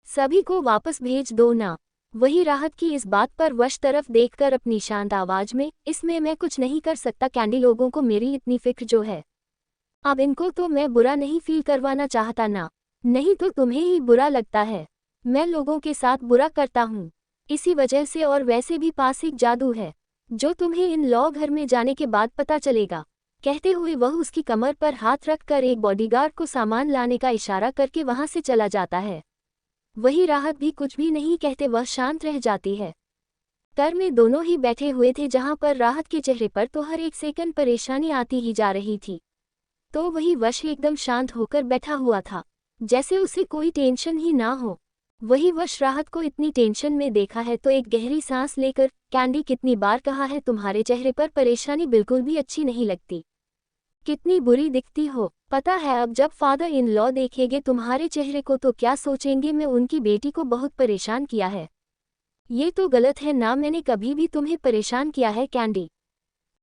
सभी को वापस भेज दो ना। वही राहत की इस बात पर वश तरफ देखकर अपनी शांत आवाज में, इसमें मैं कुछ नहीं कर सकता कैंडी, लोगों को मेरी इतनी फिक्र जो है। अब इनको तो मैं बुरा नहीं फील करवाना चाहता ना, नहीं तो तुम्हें ही बुरा लगता है। मैं लोगों के साथ बुरा करता हूँ इसी वजह से, और वैसे भी पास एक जादू है जो तुम्हें इन लॉ घर में जाने के बाद पता चलेगा। कहते हुए वह उसकी कमर पर हाथ रखकर एक बॉडीगार्ड को सामान लाने का इशारा करके वहां से चला जाता है। वही राहत भी कुछ भी नहीं कहते वह शांत रह जाती है। कार में दोनों ही बैठे हुए थे जहां पर राहत के चेहरे पर तो हर एक सेकंड परेशानी आती ही जा रही थी। तो वही वश एकदम शांत होकर बैठा हुआ था, जैसे उसे कोई टेंशन ही ना हो। वही वश राहत को इतनी टेंशन में देखा है तो एक गहरी सांस लेकर, कैंडी कितनी बार कहा है तुम्हारे चेहरे पर परेशानी बिल्कुल भी अच्छी नहीं लगती, कितनी बुरी दिखती हो। पता है अब जब फादर इन लॉ देखेंगे तुम्हारे चेहरे को तो क्या सोचेंगे, मैं उनकी बेटी को बहुत परेशान किया है। ये तो गलत है ना, मैंने कभी भी तुम्हें परेशान किया है कैंडी।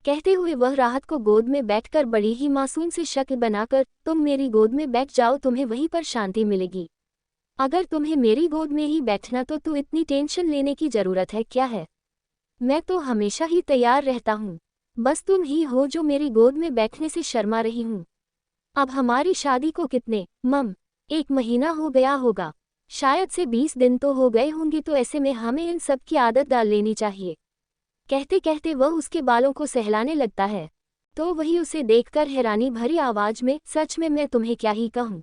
कहते हुए वह राहत को गोद में बैठकर बड़ी ही मासूम सी शक्ल बनाकर, तुम मेरी गोद में बैठ जाओ, तुम्हें वहीं पर शांति मिलेगी। अगर तुम्हें मेरी गोद में ही बैठना तो इतनी टेंशन लेने की जरूरत है क्या है? मैं तो हमेशा ही तैयार रहता हूँ, बस तुम ही हो जो मेरी गोद में बैठने से शर्मा रही हूँ। अब हमारी शादी को कितने 1 महीना हो गया होगा, शायद से 20 दिन तो हो गए होंगे, तो ऐसे में हमें इन सब की आदत डाल लेनी चाहिए। कहते कहते वह उसके बालों को सहलाने लगता है। तो वही उसे देखकर हैरानी भरी आवाज में, सच में मैं तुम्हें क्या ही कहूँ,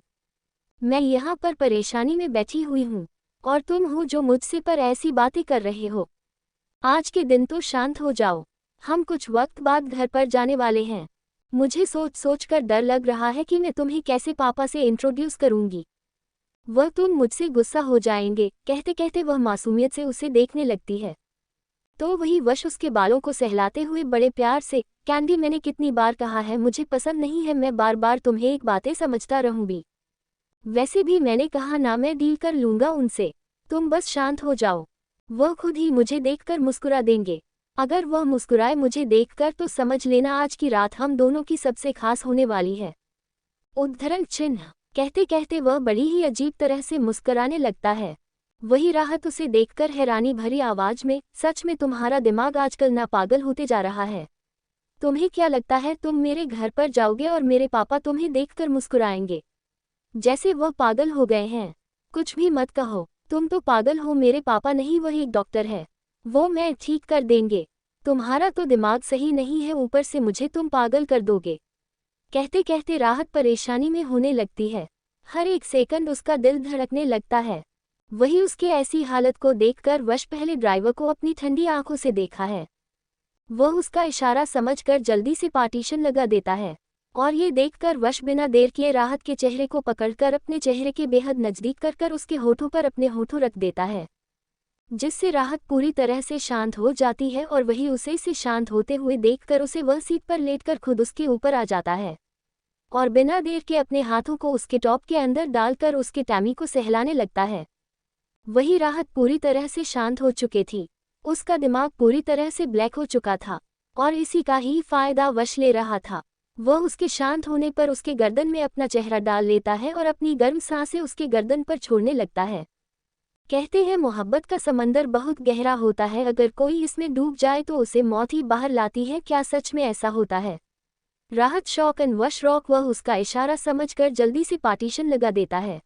मैं यहाँ पर परेशानी में बैठी हुई हूँ और तुम हो जो मुझसे पर ऐसी बातें कर रहे हो। आज के दिन तो शांत हो जाओ, हम कुछ वक्त बाद घर पर जाने वाले हैं। मुझे सोच सोच कर डर लग रहा है कि मैं तुम्हें कैसे पापा से इंट्रोड्यूस करूंगी, वह तुम मुझसे गुस्सा हो जाएंगे। कहते कहते वह मासूमियत से उसे देखने लगती है। तो वही वश उसके बालों को सहलाते हुए बड़े प्यार से, कैंडी मैंने कितनी बार कहा है मुझे पसंद नहीं है, मैं बार बार तुम्हें एक बातें समझता रहूंगी। वैसे भी मैंने कहा ना, मैं डील कर लूंगा उनसे, तुम बस शांत हो जाओ। वह खुद ही मुझे देखकर मुस्कुरा देंगे। अगर वह मुस्कुराए मुझे देखकर तो समझ लेना आज की रात हम दोनों की सबसे खास होने वाली है। उद्धरण चिन्ह। कहते कहते वह बड़ी ही अजीब तरह से मुस्कुराने लगता है। वही राहत उसे देखकर हैरानी भरी आवाज में, सच में तुम्हारा दिमाग आजकल ना पागल होते जा रहा है। तुम्हें क्या लगता है तुम मेरे घर पर जाओगे और मेरे पापा तुम्हें देखकर मुस्कुराएंगे जैसे वह पागल हो गए हैं? कुछ भी मत कहो, तुम तो पागल हो, मेरे पापा नहीं, वह एक डॉक्टर है, वो मैं ठीक कर देंगे। तुम्हारा तो दिमाग सही नहीं है, ऊपर से मुझे तुम पागल कर दोगे। कहते कहते राहत परेशानी में होने लगती है। हर एक सेकंड उसका दिल धड़कने लगता है। वही उसके ऐसी हालत को देखकर वश पहले ड्राइवर को अपनी ठंडी आंखों से देखा है। वह उसका इशारा समझकर जल्दी से पार्टीशन लगा देता है और ये देखकर वश बिना देर किए राहत के चेहरे को पकड़कर अपने चेहरे के बेहद नजदीक कर उसके होठों पर अपने होठों रख देता है, जिससे राहत पूरी तरह से शांत हो जाती है और वही उसे से शांत होते हुए देखकर उसे वह सीट पर लेटकर खुद उसके ऊपर आ जाता है और बिना देर के अपने हाथों को उसके टॉप के अंदर डालकर उसके टैमी को सहलाने लगता है। वही राहत पूरी तरह से शांत हो चुकी थी, उसका दिमाग पूरी तरह से ब्लैक हो चुका था और इसी का ही फायदा वश ले रहा था। वह उसके शांत होने पर उसके गर्दन में अपना चेहरा डाल लेता है और अपनी गर्म सांसें उसके गर्दन पर छोड़ने लगता है। कहते हैं मोहब्बत का समंदर बहुत गहरा होता है, अगर कोई इसमें डूब जाए तो उसे मौत ही बाहर लाती है। क्या सच में ऐसा होता है? राहत शौक एंड वश रॉक वह उसका इशारा समझकर जल्दी से पार्टीशन लगा देता है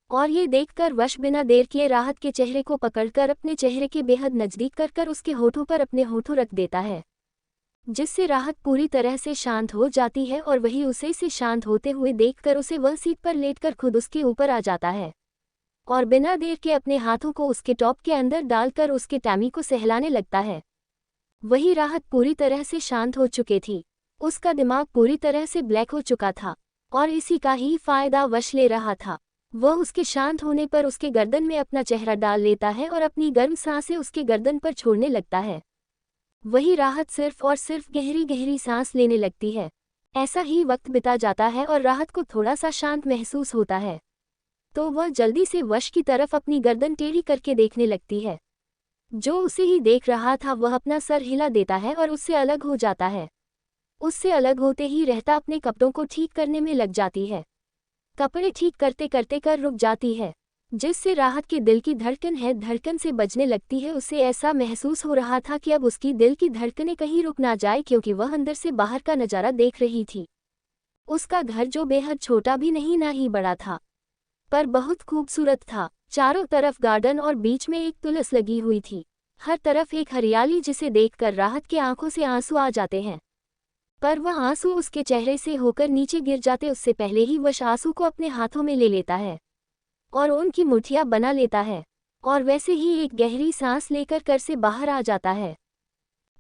और ये देखकर वश बिना देर किए राहत के चेहरे को पकड़कर अपने चेहरे के बेहद नजदीक कर उसके होठों पर अपने होठों रख देता है, जिससे राहत पूरी तरह से शांत हो जाती है और वही उसे से शांत होते हुए देखकर उसे वह सीट पर लेटकर खुद उसके ऊपर आ जाता है और बिना देर के अपने हाथों को उसके टॉप के अंदर डालकर उसके टैमी को सहलाने लगता है। वही राहत पूरी तरह से शांत हो चुकी थी, उसका दिमाग पूरी तरह से ब्लैक हो चुका था और इसी का ही फायदा वश ले रहा था। वह उसके शांत होने पर उसके गर्दन में अपना चेहरा डाल लेता है और अपनी गर्म सांसें उसके गर्दन पर छोड़ने लगता है। वही राहत सिर्फ और सिर्फ गहरी गहरी सांस लेने लगती है। ऐसा ही वक्त बिता जाता है और राहत को थोड़ा सा शांत महसूस होता है तो वह जल्दी से वश की तरफ अपनी गर्दन टेढ़ी करके देखने लगती है। जो उसे ही देख रहा था वह अपना सर हिला देता है और उससे अलग हो जाता है। उससे अलग होते ही रहता अपने कपड़ों को ठीक करने में लग जाती है। कपड़े ठीक करते करते कर रुक जाती है, जिससे राहत के दिल की धड़कन से बजने लगती है। उसे ऐसा महसूस हो रहा था कि अब उसकी दिल की धड़कनें कहीं रुक ना जाए, क्योंकि वह अंदर से बाहर का नज़ारा देख रही थी। उसका घर जो बेहद छोटा भी नहीं ना ही बड़ा था, पर बहुत खूबसूरत था। चारों तरफ गार्डन और बीच में एक तुलस लगी हुई थी। हर तरफ एक हरियाली जिसे देखकर राहत के आंखों से आंसू आ जाते हैं। पर वह आंसू उसके चेहरे से होकर नीचे गिर जाते उससे पहले ही वश आंसू को अपने हाथों में ले लेता है और उनकी मुठ्ठियां बना लेता है और वैसे ही एक गहरी सांस लेकर घर से बाहर आ जाता है।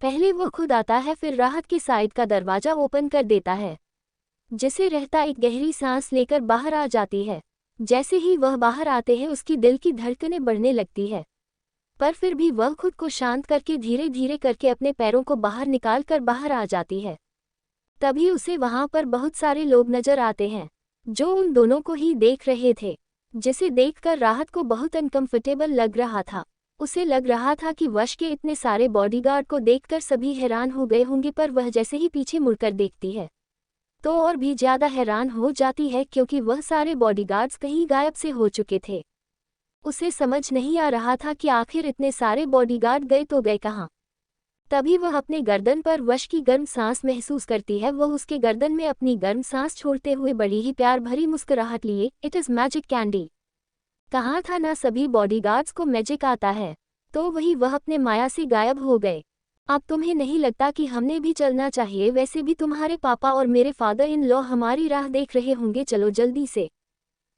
पहले वो खुद आता है, फिर राहत के साइड का दरवाजा ओपन कर देता है, जिसे रहता एक गहरी सांस लेकर बाहर आ जाती है। जैसे ही वह बाहर आते हैं उसकी दिल की धड़कनें बढ़ने लगती है, पर फिर भी वह खुद को शांत करके धीरे धीरे करके अपने पैरों को बाहर निकाल कर बाहर आ जाती है। तभी उसे वहां पर बहुत सारे लोग नजर आते हैं जो उन दोनों को ही देख रहे थे, जिसे देखकर राहत को बहुत अनकंफर्टेबल लग रहा था। उसे लग रहा था कि वश के इतने सारे बॉडीगार्ड को देखकर सभी हैरान हो गए होंगे, पर वह जैसे ही पीछे मुड़कर देखती है तो और भी ज्यादा हैरान हो जाती है, क्योंकि वह सारे बॉडीगार्ड्स कहीं गायब से हो चुके थे। उसे समझ नहीं आ रहा था कि आखिर इतने सारे बॉडीगार्ड गए तो गए कहाँ। तभी वह अपने गर्दन पर वश की गर्म सांस महसूस करती है। वह उसके गर्दन में अपनी गर्म सांस छोड़ते हुए बड़ी ही प्यार भरी मुस्कुराहट लिए, इट इज़ मैजिक कैंडी। कहा था ना सभी बॉडीगार्ड्स को मैजिक आता है, तो वही वह अपने माया से गायब हो गए। अब तुम्हें नहीं लगता कि हमने भी चलना चाहिए? वैसे भी तुम्हारे पापा और मेरे फादर इन लॉ हमारी राह देख रहे होंगे, चलो जल्दी से।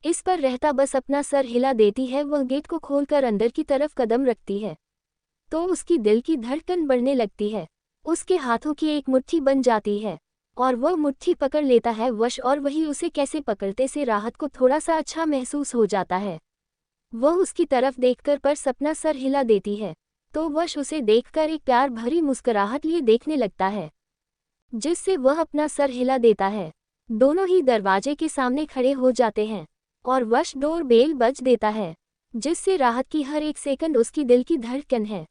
इस पर रहता बस अपना सर हिला देती है। वह गेट को खोलकर अंदर की तरफ कदम रखती है तो उसकी दिल की धड़कन बढ़ने लगती है। उसके हाथों की एक मुट्ठी बन जाती है और वह मुट्ठी पकड़ लेता है वश, और वही उसे कैसे पकड़ते से राहत को थोड़ा सा अच्छा महसूस हो जाता है। वह उसकी तरफ देखकर पर सपना सर हिला देती है तो वश उसे देखकर एक प्यार भरी मुस्कुराहट लिए देखने लगता है, जिससे वह अपना सर हिला देता है। दोनों ही दरवाजे के सामने खड़े हो जाते हैं और वश डोर बेल बज देता है, जिससे राहत की हर एक सेकंड उसकी दिल की धड़कन है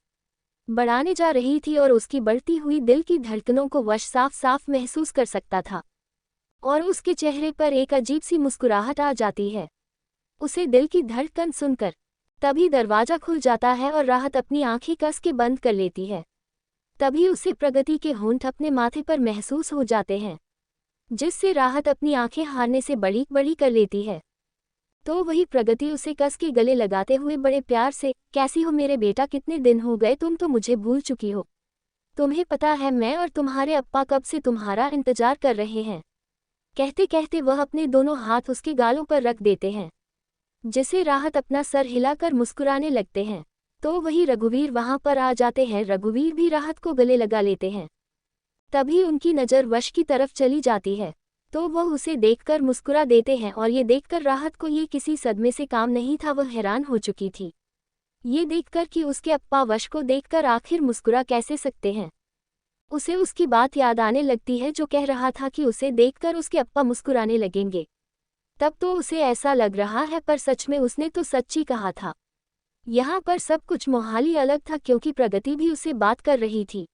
बढ़ाने जा रही थी और उसकी बढ़ती हुई दिल की धड़कनों को वश साफ साफ महसूस कर सकता था और उसके चेहरे पर एक अजीब सी मुस्कुराहट आ जाती है उसे दिल की धड़कन सुनकर। तभी दरवाजा खुल जाता है और राहत अपनी आंखें कस के बंद कर लेती है। तभी उसे प्रगति के होंठ अपने माथे पर महसूस हो जाते हैं, जिससे राहत अपनी आंखें हारने से बड़ी बड़ी कर लेती है। तो वही प्रगति उसे कस के गले लगाते हुए बड़े प्यार से, कैसी हो मेरे बेटा, कितने दिन हो गए, तुम तो मुझे भूल चुकी हो। तुम्हें पता है मैं और तुम्हारे अप्पा कब से तुम्हारा इंतजार कर रहे हैं। कहते कहते वह अपने दोनों हाथ उसके गालों पर रख देते हैं, जिसे राहत अपना सर हिलाकर मुस्कुराने लगते हैं। तो वही रघुवीर वहां पर आ जाते हैं। रघुवीर भी राहत को गले लगा लेते हैं। तभी उनकी नज़र वश की तरफ चली जाती है तो वह उसे देखकर मुस्कुरा देते हैं और ये देखकर राहत को ये किसी सदमे से काम नहीं था। वह हैरान हो चुकी थी ये देखकर कि उसके अप्पा वश को देखकर आखिर मुस्कुरा कैसे सकते हैं। उसे उसकी बात याद आने लगती है जो कह रहा था कि उसे देखकर उसके अप्पा मुस्कुराने लगेंगे। तब तो उसे ऐसा लग रहा है, पर सच में उसने तो सच्ची कहा था। यहाँ पर सब कुछ मोहाली अलग था, क्योंकि प्रगति भी उससे बात कर रही थी।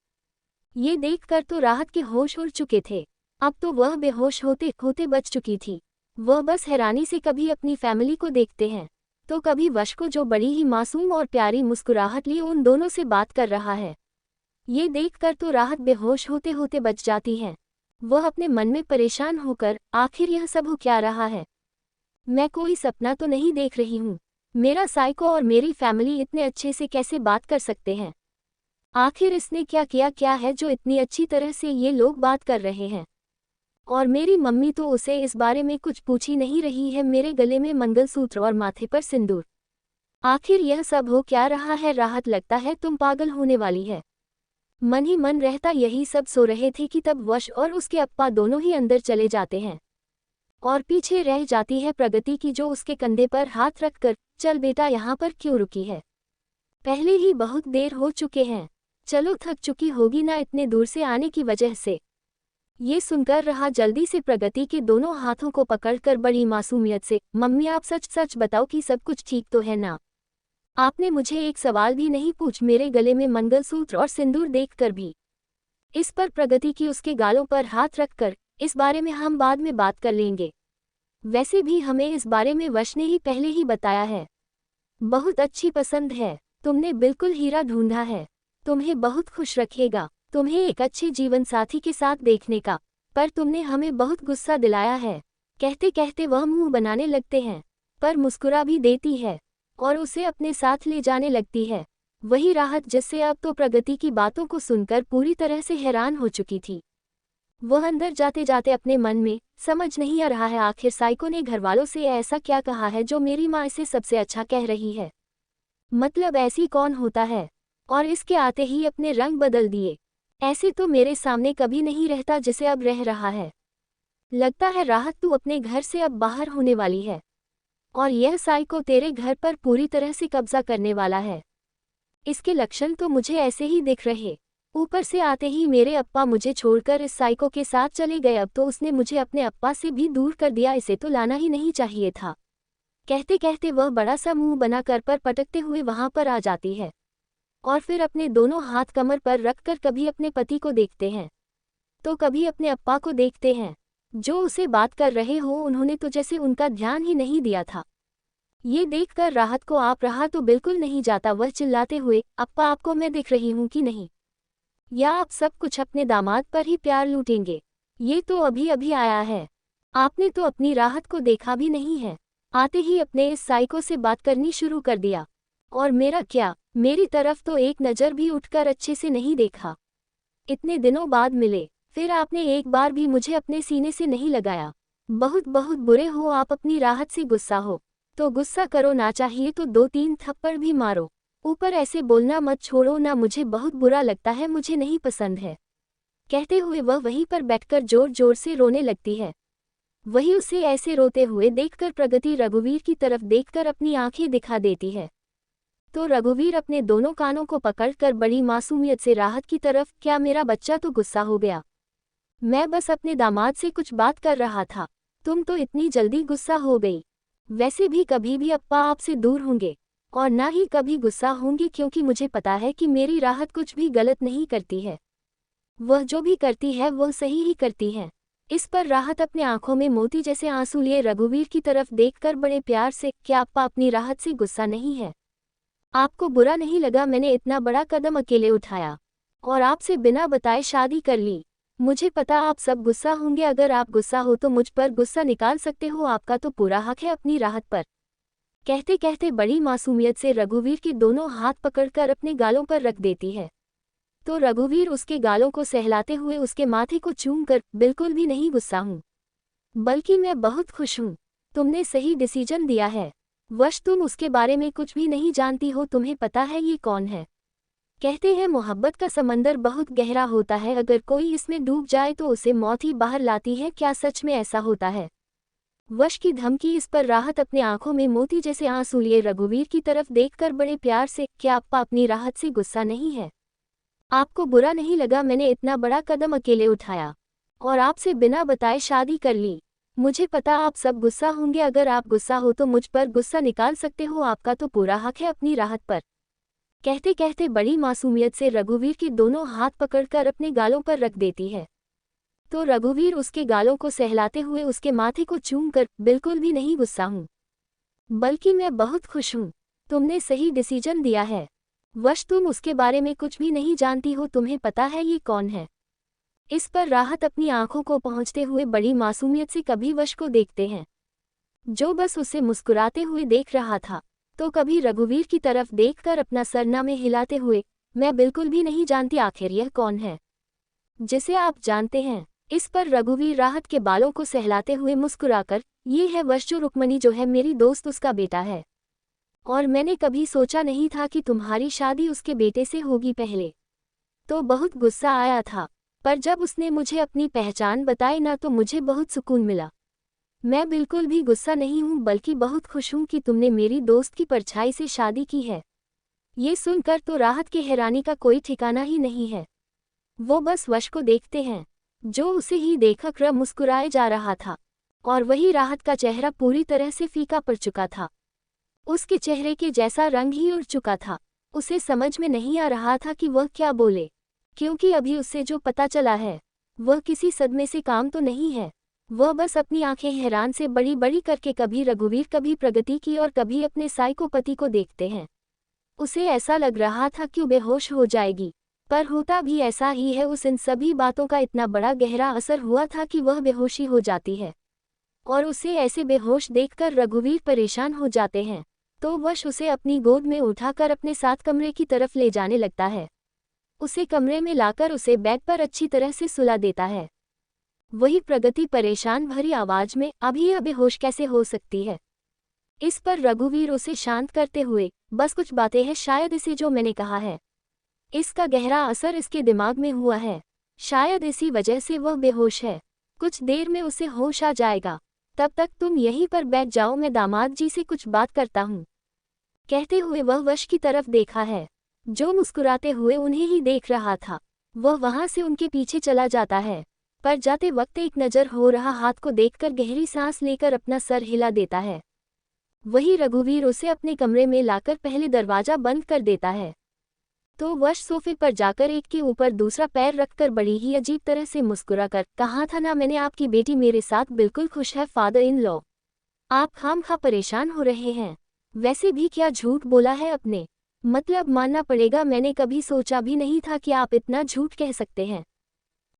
ये देखकर तो राहत के होश उड़ चुके थे। अब तो वह बेहोश होते होते बच चुकी थी। वह बस हैरानी से कभी अपनी फैमिली को देखते हैं तो कभी वश को, जो बड़ी ही मासूम और प्यारी मुस्कुराहट लिए उन दोनों से बात कर रहा है। ये देखकर तो राहत बेहोश होते होते बच जाती है। वह अपने मन में परेशान होकर, आखिर यह सब हो क्या रहा है? मैं कोई सपना तो नहीं देख रही हूँ? मेरा साइको और मेरी फैमिली इतने अच्छे से कैसे बात कर सकते हैं? आखिर इसने क्या किया है जो इतनी अच्छी तरह से ये लोग बात कर रहे हैं? और मेरी मम्मी तो उसे इस बारे में कुछ पूछ ही नहीं रही है। मेरे गले में मंगलसूत्र और माथे पर सिंदूर, आखिर यह सब हो क्या रहा है? राहत, लगता है तुम पागल होने वाली है। मन ही मन रहता यही सब सो रहे थे कि तब वश और उसके अप्पा दोनों ही अंदर चले जाते हैं और पीछे रह जाती है प्रगति की, जो उसके कंधे पर हाथ रखकर, चल बेटा यहाँ पर क्यों रुकी है? पहले ही बहुत देर हो चुके हैं, चलो, थक चुकी होगी ना इतने दूर से आने की वजह से। ये सुनकर रहा जल्दी से प्रगति के दोनों हाथों को पकड़कर बड़ी मासूमियत से, मम्मी आप सच सच बताओ कि सब कुछ ठीक तो है ना? आपने मुझे एक सवाल भी नहीं पूछ, मेरे गले में मंगलसूत्र और सिंदूर देखकर भी। इस पर प्रगति की उसके गालों पर हाथ रखकर, इस बारे में हम बाद में बात कर लेंगे। वैसे भी हमें इस बारे में वश ने ही पहले ही बताया है। बहुत अच्छी पसंद है, तुमने बिल्कुल हीरा ढूंढा है, तुम्हें बहुत खुश रखेगा, तुम्हें एक अच्छे जीवन साथी के साथ देखने का। पर तुमने हमें बहुत गुस्सा दिलाया है। कहते कहते वह मुंह बनाने लगते हैं, पर मुस्कुरा भी देती है और उसे अपने साथ ले जाने लगती है। वही राहत, जिससे अब तो प्रगति की बातों को सुनकर पूरी तरह से हैरान हो चुकी थी। वह अंदर जाते जाते अपने मन में समझ नहीं आ रहा है आखिर साइको ने घरवालों से ऐसा क्या कहा है जो मेरी माँ इसे सबसे अच्छा कह रही है। मतलब ऐसी कौन होता है। और इसके आते ही अपने रंग बदल दिए। ऐसे तो मेरे सामने कभी नहीं रहता जिसे अब रह रहा है। लगता है राहत तू अपने घर से अब बाहर होने वाली है। और यह साइको तेरे घर पर पूरी तरह से कब्जा करने वाला है। इसके लक्षण तो मुझे ऐसे ही दिख रहे। ऊपर से आते ही मेरे अप्पा मुझे छोड़कर इस साइको के साथ चले गए। अब तो उसने मुझे अपने अप्पा से भी दूर कर दिया। इसे तो लाना ही नहीं चाहिए था। कहते कहते वह बड़ा सा मुंह बनाकर पर पटकते हुए वहां पर आ जाती है। और फिर अपने दोनों हाथ कमर पर रखकर कभी अपने पति को देखते हैं तो कभी अपने अप्पा को देखते हैं। जो उसे बात कर रहे हो उन्होंने तो जैसे उनका ध्यान ही नहीं दिया था। ये देखकर राहत को आप रहा तो बिल्कुल नहीं जाता। वह चिल्लाते हुए, अप्पा आपको मैं दिख रही हूँ कि नहीं? या आप सब कुछ अपने दामाद पर ही प्यार लूटेंगे? ये तो अभी अभी आया है। आपने तो अपनी राहत को देखा भी नहीं है। आते ही अपने इस साइको से बात करनी शुरू कर दिया। और मेरा क्या, मेरी तरफ तो एक नज़र भी उठकर अच्छे से नहीं देखा। इतने दिनों बाद मिले, फिर आपने एक बार भी मुझे अपने सीने से नहीं लगाया। बहुत बहुत बुरे हो आप। अपनी राहत से गुस्सा हो तो गुस्सा करो, ना चाहिए तो 2-3 थप्पड़ भी मारो। ऊपर ऐसे बोलना मत छोड़ो ना, मुझे बहुत बुरा लगता है, मुझे नहीं पसंद है। कहते हुए वह वहीं पर बैठकर जोर जोर से रोने लगती है। वही उसे ऐसे रोते हुए देखकर प्रगति रघुवीर की तरफ देखकर अपनी आंखें दिखा देती है। तो रघुवीर अपने दोनों कानों को पकड़कर बड़ी मासूमियत से राहत की तरफ, क्या मेरा बच्चा तो गुस्सा हो गया? मैं बस अपने दामाद से कुछ बात कर रहा था, तुम तो इतनी जल्दी गुस्सा हो गई। वैसे भी कभी भी अप्पा आपसे दूर होंगे और ना ही कभी गुस्सा होंगी, क्योंकि मुझे पता है कि मेरी राहत कुछ भी गलत नहीं करती है। वह जो भी करती है वह सही ही करती है। इस पर राहत अपने आंखों में मोती जैसे आंसू लिए रघुवीर की तरफ देखकर बड़े प्यार से, क्या अप्पा अपनी राहत से गुस्सा नहीं है? आपको बुरा नहीं लगा मैंने इतना बड़ा कदम अकेले उठाया और आपसे बिना बताए शादी कर ली? मुझे पता आप सब गुस्सा होंगे, अगर आप गुस्सा हो तो मुझ पर गुस्सा निकाल सकते हो, आपका तो पूरा हक है अपनी राहत पर। कहते कहते बड़ी मासूमियत से रघुवीर के दोनों हाथ पकड़कर अपने गालों पर रख देती है। तो रघुवीर उसके गालों को सहलाते हुए उसके माथे को चूमकर, बिल्कुल भी नहीं गुस्सा हूँ, बल्कि मैं बहुत खुश हूँ। तुमने सही डिसीजन दिया है। वश तुम उसके बारे में कुछ भी नहीं जानती हो, तुम्हें पता है ये कौन है? कहते हैं मोहब्बत का समंदर बहुत गहरा होता है, अगर कोई इसमें डूब जाए तो उसे मौत ही बाहर लाती है। क्या सच में ऐसा होता है? वश की धमकी। इस पर राहत अपने आंखों में मोती जैसे आंसू लिए रघुवीर की तरफ देखकर बड़े प्यार से, क्या अप्पा अपनी राहत से गुस्सा नहीं है? आपको बुरा नहीं लगा मैंने इतना बड़ा कदम अकेले उठाया और आपसे बिना बताए शादी कर ली? मुझे पता आप सब गुस्सा होंगे, अगर आप गुस्सा हो तो मुझ पर गुस्सा निकाल सकते हो, आपका तो पूरा हक है अपनी राहत पर। कहते कहते बड़ी मासूमियत से रघुवीर के दोनों हाथ पकड़कर अपने गालों पर रख देती है। तो रघुवीर उसके गालों को सहलाते हुए उसके माथे को चूमकर, बिल्कुल भी नहीं गुस्सा हूँ, बल्कि मैं बहुत खुश हूँ। तुमने सही डिसीजन दिया है। वश तुम उसके बारे में कुछ भी नहीं जानती हो, तुम्हें पता है ये कौन है? इस पर राहत अपनी आंखों को पहुंचते हुए बड़ी मासूमियत से कभी वश को देखते हैं, जो बस उसे मुस्कुराते हुए देख रहा था, तो कभी रघुवीर की तरफ देखकर अपना सरना में हिलाते हुए, मैं बिल्कुल भी नहीं जानती, आखिर यह कौन है जिसे आप जानते हैं? इस पर रघुवीर राहत के बालों को सहलाते हुए मुस्कुराकर, ये है वश, जो रुक्मणी जो है मेरी दोस्त, उसका बेटा है। और मैंने कभी सोचा नहीं था कि तुम्हारी शादी उसके बेटे से होगी। पहले तो बहुत गुस्सा आया था, पर जब उसने मुझे अपनी पहचान बताई ना तो मुझे बहुत सुकून मिला। मैं बिल्कुल भी गुस्सा नहीं हूँ, बल्कि बहुत खुश हूँ कि तुमने मेरी दोस्त की परछाई से शादी की है। ये सुनकर तो राहत की हैरानी का कोई ठिकाना ही नहीं है। वो बस वश को देखते हैं, जो उसे ही देखकर मुस्कुराए जा रहा था, और वही राहत का चेहरा पूरी तरह से फीका पड़ चुका था। उसके चेहरे के जैसा रंग ही उड़ चुका था। उसे समझ में नहीं आ रहा था कि वह क्या बोले, क्योंकि अभी उससे जो पता चला है वह किसी सदमे से काम तो नहीं है। वह बस अपनी आंखें हैरान से बड़ी बड़ी करके कभी रघुवीर कभी प्रगति की और कभी अपने साइको पति को देखते हैं। उसे ऐसा लग रहा था कि बेहोश हो जाएगी, पर होता भी ऐसा ही है। उस इन सभी बातों का इतना बड़ा गहरा असर हुआ था कि वह बेहोशी हो जाती है, और उसे ऐसे बेहोश देखकर रघुवीर परेशान हो जाते हैं। तो वश उसे अपनी गोद में उठाकर अपने साथ कमरे की तरफ ले जाने लगता है। उसे कमरे में लाकर उसे बेड पर अच्छी तरह से सुला देता है। वही प्रगति परेशान भरी आवाज में, अभी यह बेहोश कैसे हो सकती है? इस पर रघुवीर उसे शांत करते हुए, बस कुछ बातें हैं, शायद इसे जो मैंने कहा है इसका गहरा असर इसके दिमाग में हुआ है, शायद इसी वजह से वह बेहोश है। कुछ देर में उसे होश आ जाएगा, तब तक तुम यहीं पर बैठ जाओ, मैं दामाद जी से कुछ बात करता हूँ। कहते हुए वह वश की तरफ देखा है, जो मुस्कुराते हुए उन्हें ही देख रहा था। वह वहां से उनके पीछे चला जाता है, पर जाते वक्त एक नजर हो रहा हाथ को देखकर गहरी सांस लेकर अपना सर हिला देता है। वही रघुवीर उसे अपने कमरे में लाकर पहले दरवाजा बंद कर देता है, तो वश सोफे पर जाकर एक के ऊपर दूसरा पैर रखकर बड़ी ही अजीब तरह से मुस्कुराकर, कहा था ना मैंने, आपकी बेटी मेरे साथ बिल्कुल खुश है फादर इन लॉ। आप खामखा परेशान हो रहे हैं, वैसे भी क्या झूठ बोला है अपने, मतलब मानना पड़ेगा, मैंने कभी सोचा भी नहीं था कि आप इतना झूठ कह सकते हैं।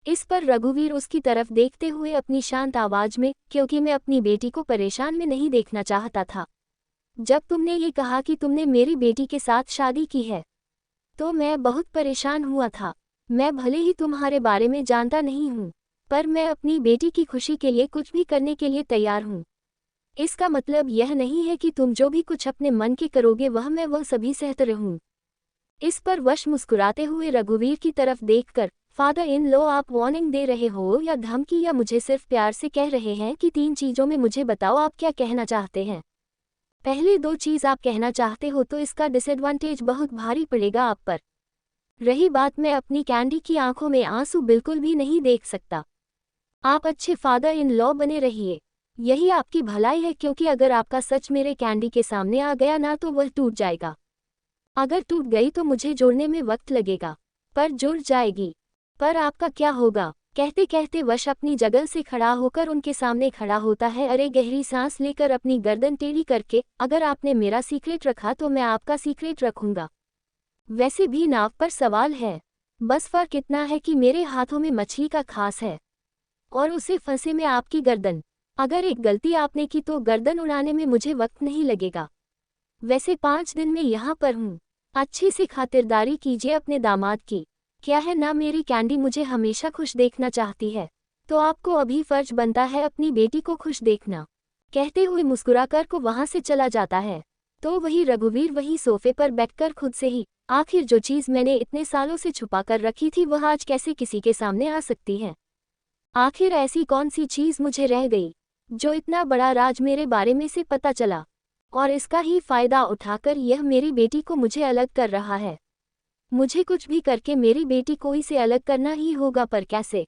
इस पर रघुवीर उसकी तरफ देखते हुए अपनी शांत आवाज में, क्योंकि मैं अपनी बेटी को परेशान में नहीं देखना चाहता था। जब तुमने ये कहा कि तुमने मेरी बेटी के साथ शादी की है, तो मैं बहुत परेशान हुआ था। मैं भले ही तुम्हारे बारे में जानता नहीं हूँ, पर मैं अपनी बेटी की खुशी के लिए कुछ भी करने के लिए तैयार हूँ। इसका मतलब यह नहीं है कि तुम जो भी कुछ अपने मन के करोगे वह सभी सहत रहूं। इस पर वश मुस्कुराते हुए रघुवीर की तरफ देखकर, फादर इन लॉ आप वार्निंग दे रहे हो या धमकी, या मुझे सिर्फ प्यार से कह रहे हैं कि 3 चीज़ों में मुझे बताओ आप क्या कहना चाहते हैं। पहले 2 चीज़ आप कहना चाहते हो तो इसका डिसएडवांटेज बहुत भारी पड़ेगा आप पर। रही बात, मैं अपनी कैंडी की आंखों में आंसू बिल्कुल भी नहीं देख सकता। आप अच्छे फादर इन लॉ बने रहिए, यही आपकी भलाई है, क्योंकि अगर आपका सच मेरे कैंडी के सामने आ गया ना तो वह टूट जाएगा। अगर टूट गई तो मुझे जोड़ने में वक्त लगेगा, पर जुड़ जाएगी। पर आपका क्या होगा? कहते कहते वश अपनी जगह से खड़ा होकर उनके सामने खड़ा होता है। अरे गहरी सांस लेकर अपनी गर्दन टेढ़ी करके, अगर आपने मेरा सीक्रेट रखा तो मैं आपका सीक्रेट रखूंगा। वैसे भी नाव पर सवाल है, बस फर्क इतना है कि मेरे हाथों में मछली का खास है और उसे फंसे में आपकी गर्दन। अगर एक गलती आपने की तो गर्दन उड़ाने में मुझे वक्त नहीं लगेगा। वैसे 5 दिन में यहाँ पर हूँ, अच्छी सी खातिरदारी कीजिए अपने दामाद की। क्या है ना, मेरी कैंडी मुझे हमेशा खुश देखना चाहती है, तो आपको अभी फर्ज बनता है अपनी बेटी को खुश देखना। कहते हुए मुस्कुराकर को वहां से चला जाता है, तो वही रघुवीर वही सोफे पर बैठकर खुद से ही, आखिर जो चीज़ मैंने इतने सालों से छुपा कर रखी थी वह आज कैसे किसी के सामने आ सकती है। आखिर ऐसी कौन सी चीज़ मुझे रह गई जो इतना बड़ा राज मेरे बारे में से पता चला, और इसका ही फायदा उठाकर यह मेरी बेटी को मुझे अलग कर रहा है। मुझे कुछ भी करके मेरी बेटी को इसे अलग करना ही होगा, पर कैसे?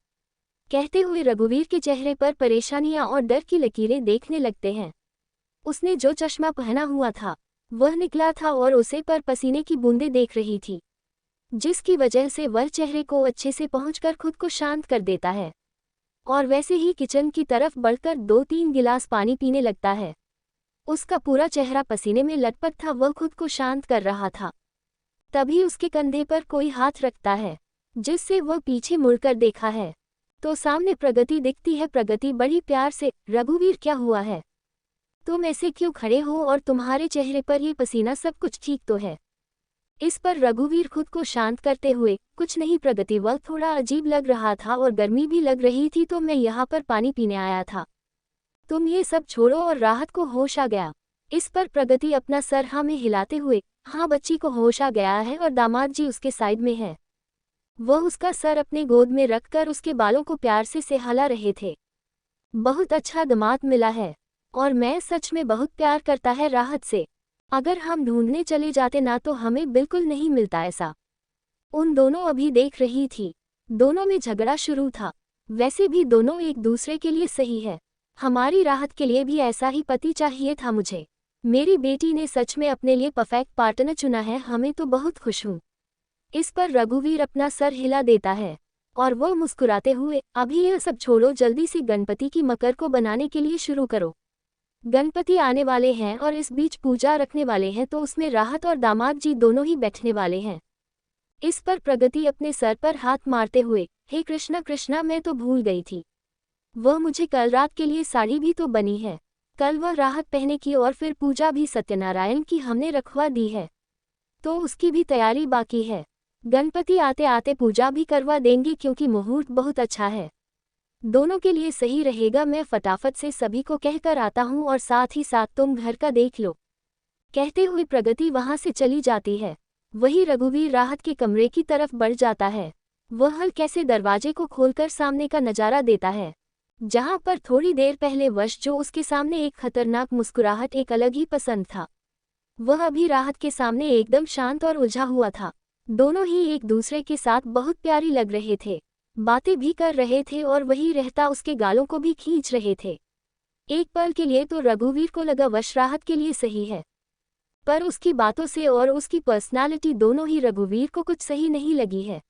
कहते हुए रघुवीर के चेहरे पर परेशानियां और डर की लकीरें देखने लगते हैं। उसने जो चश्मा पहना हुआ था वह निकला था और उसे पर पसीने की बूंदें देख रही थी, जिसकी वजह से वह चेहरे को अच्छे से पहुंचकर खुद को शांत कर देता है और वैसे ही किचन की तरफ बढ़कर 2-3 गिलास पानी पीने लगता है। उसका पूरा चेहरा पसीने में लटपट था, वह खुद को शांत कर रहा था। तभी उसके कंधे पर कोई हाथ रखता है, जिससे वह पीछे मुड़कर देखा है तो सामने प्रगति दिखती है। प्रगति बड़ी प्यार से, रघुवीर क्या हुआ है, तुम ऐसे क्यों खड़े हो और तुम्हारे चेहरे पर ये पसीना, सब कुछ ठीक तो है? इस पर रघुवीर खुद को शांत करते हुए, कुछ नहीं प्रगति, वह थोड़ा अजीब लग रहा था और गर्मी भी लग रही थी तो मैं यहाँ पर पानी पीने आया था। तुम ये सब छोड़ो और राहत को होश आ गया। इस पर प्रगति अपना सर हाँ में हिलाते हुए, हाँ बच्ची को होश आ गया है और दामाद जी उसके साइड में है। वह उसका सर अपने गोद में रखकर उसके बालों को प्यार से सहला रहे थे। बहुत अच्छा दामाद मिला है और मैं सच में बहुत प्यार करता है राहत से। अगर हम ढूंढने चले जाते ना तो हमें बिल्कुल नहीं मिलता ऐसा। उन दोनों अभी देख रही थी, दोनों में झगड़ा शुरू था। वैसे भी दोनों एक दूसरे के लिए सही है, हमारी राहत के लिए भी ऐसा ही पति चाहिए था मुझे। मेरी बेटी ने सच में अपने लिए परफेक्ट पार्टनर चुना है, हमें तो बहुत खुश हूँ। इस पर रघुवीर अपना सर हिला देता है और वो मुस्कुराते हुए, अभी यह सब छोड़ो, जल्दी से गणपति की मकर को बनाने के लिए शुरू करो। गणपति आने वाले हैं और इस बीच पूजा रखने वाले हैं, तो उसमें राहत और दामाद जी दोनों ही बैठने वाले हैं। इस पर प्रगति अपने सर पर हाथ मारते हुए, हे कृष्णा कृष्णा, मैं तो भूल गई थी, वह मुझे कल रात के लिए साड़ी भी तो बनी है। कल वह राहत पहने की और फिर पूजा भी सत्यनारायण की हमने रखवा दी है, तो उसकी भी तैयारी बाकी है। गणपति आते आते पूजा भी करवा देंगे क्योंकि मुहूर्त बहुत अच्छा है। दोनों के लिए सही रहेगा, मैं फटाफट से सभी को कहकर आता हूँ और साथ ही साथ तुम घर का देख लो। कहते हुए प्रगति वहां से चली जाती है। वही रघुवीर राहत के कमरे की तरफ बढ़ जाता है। वह हल्के से दरवाजे को खोलकर सामने का नजारा देता है, जहां पर थोड़ी देर पहले वश जो उसके सामने एक खतरनाक मुस्कुराहट एक अलग ही पसंद था, वह अभी राहत के सामने एकदम शांत और उलझा हुआ था। दोनों ही एक दूसरे के साथ बहुत प्यारी लग रहे थे, बातें भी कर रहे थे और वही रहता उसके गालों को भी खींच रहे थे। एक पल के लिए तो रघुवीर को लगा वश राहत के लिए सही है, पर उसकी बातों से और उसकी पर्सनालिटी दोनों ही रघुवीर को कुछ सही नहीं लगी है।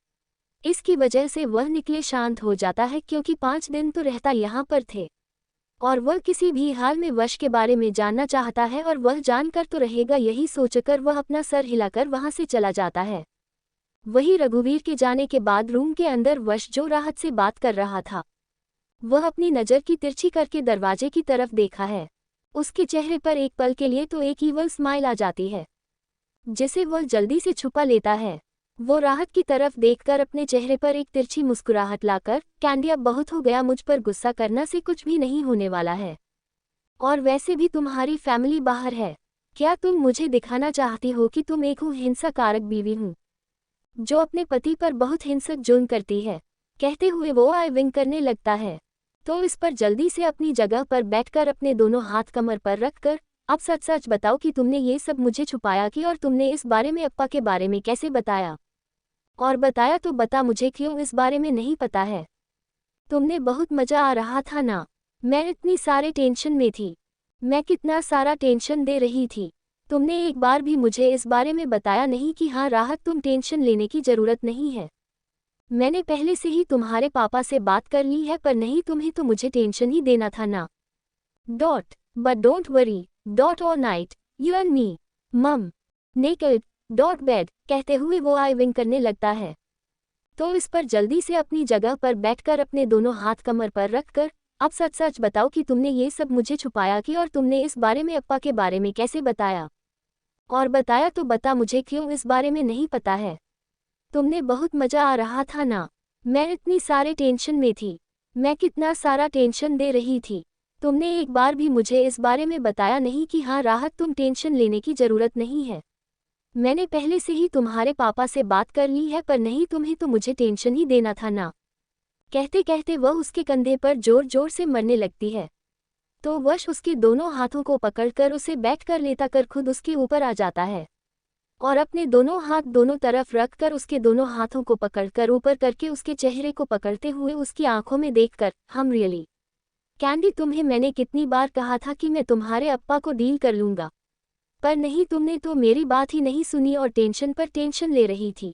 इसकी वजह से वह निकले शांत हो जाता है, क्योंकि 5 दिन तो रहता यहाँ पर थे और वह किसी भी हाल में वश के बारे में जानना चाहता है और वह जानकर तो रहेगा, यही सोचकर वह अपना सर हिलाकर वहां से चला जाता है। वही रघुवीर के जाने के बाद रूम के अंदर वश जो राहत से बात कर रहा था, वह अपनी नज़र की तिरछी करके दरवाजे की तरफ देखा है। उसके चेहरे पर एक पल के लिए तो एक ईवल स्माइल आ जाती है, जिसे वह जल्दी से छुपा लेता है। वो राहत की तरफ देखकर अपने चेहरे पर एक तिरछी मुस्कुराहट लाकर, कैंडी अब बहुत हो गया, मुझ पर गुस्सा करना से कुछ भी नहीं होने वाला है, और वैसे भी तुम्हारी फैमिली बाहर है। क्या तुम मुझे दिखाना चाहती हो कि तुम एक हिंसाकारक बीवी हूँ जो अपने पति पर बहुत हिंसक जुल्म करती है? कहते हुए वो आई विंक करने लगता है। तो इस पर जल्दी से अपनी जगह पर बैठकर अपने दोनों हाथ कमर पर रखकर, अब सच सच बताओ कि तुमने ये सब मुझे छुपाया कि, और तुमने इस बारे में अप्पा के बारे में कैसे बताया? और बताया तो बता मुझे क्यों इस बारे में नहीं पता है? तुमने बहुत मजा आ रहा था ना? मैं इतनी सारे टेंशन में थी, मैं कितना सारा टेंशन दे रही थी। तुमने एक बार भी मुझे इस बारे में बताया नहीं कि हाँ राहत तुम टेंशन लेने की ज़रूरत नहीं है। मैंने पहले से ही तुम्हारे पापा से बात कर ली है, पर नहीं तुम्हें तो मुझे टेंशन ही देना था ना। But don't worry, all night, you and me, मम, नेकेड, बेड। कहते हुए वो आई विंक करने लगता है। तो इस पर जल्दी से अपनी जगह पर बैठकर अपने दोनों हाथ कमर पर रखकर, अब सच सच बताओ कि तुमने ये सब मुझे छुपाया कि, और तुमने इस बारे में अप्पा के बारे में कैसे बताया? और बताया तो बता मुझे क्यों इस बारे में नहीं पता है? तुमने बहुत मजा आ रहा था ना? मैं इतनी सारे टेंशन में थी, मैं कितना सारा टेंशन दे रही थी। तुमने एक बार भी मुझे इस बारे में बताया नहीं कि हाँ राहत तुम टेंशन लेने की ज़रूरत नहीं है। मैंने पहले से ही तुम्हारे पापा से बात कर ली है, पर नहीं तुम्हें तो मुझे टेंशन ही देना था ना। कहते कहते वह उसके कंधे पर जोर जोर से मरने लगती है। तो वश उसके दोनों हाथों को पकड़कर उसे बैठकर लेता कर खुद उसके ऊपर आ जाता है और अपने दोनों हाथ दोनों तरफ रखकर उसके दोनों हाथों को पकड़कर ऊपर करके उसके चेहरे को पकड़ते हुए उसकी आंखों में देखकर, हम रियली कैंडी, तुम्हें मैंने कितनी बार कहा था कि मैं तुम्हारे अप्पा को डील कर लूंगा, पर नहीं, तुमने तो मेरी बात ही नहीं सुनी और टेंशन पर टेंशन ले रही थी।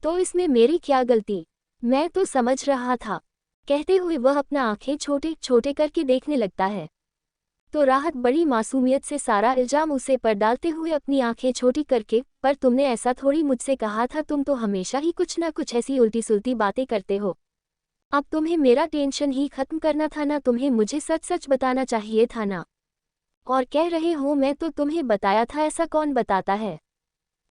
तो इसमें मेरी क्या गलती? मैं तो समझ रहा था। कहते हुए वह अपना आंखें छोटे छोटे करके देखने लगता है। तो राहत बड़ी मासूमियत से सारा इल्जाम उसे पर डालते हुए अपनी आंखें छोटी करके, पर तुमने ऐसा थोड़ी मुझसे कहा था, तुम तो हमेशा ही कुछ ना कुछ ऐसी उल्टी सुलटी बातें करते हो। अब तुम्हें मेरा टेंशन ही खत्म करना था ना? तुम्हें मुझे सच सच बताना चाहिए था ना? और कह रहे हो मैं तो तुम्हें बताया था, ऐसा कौन बताता है?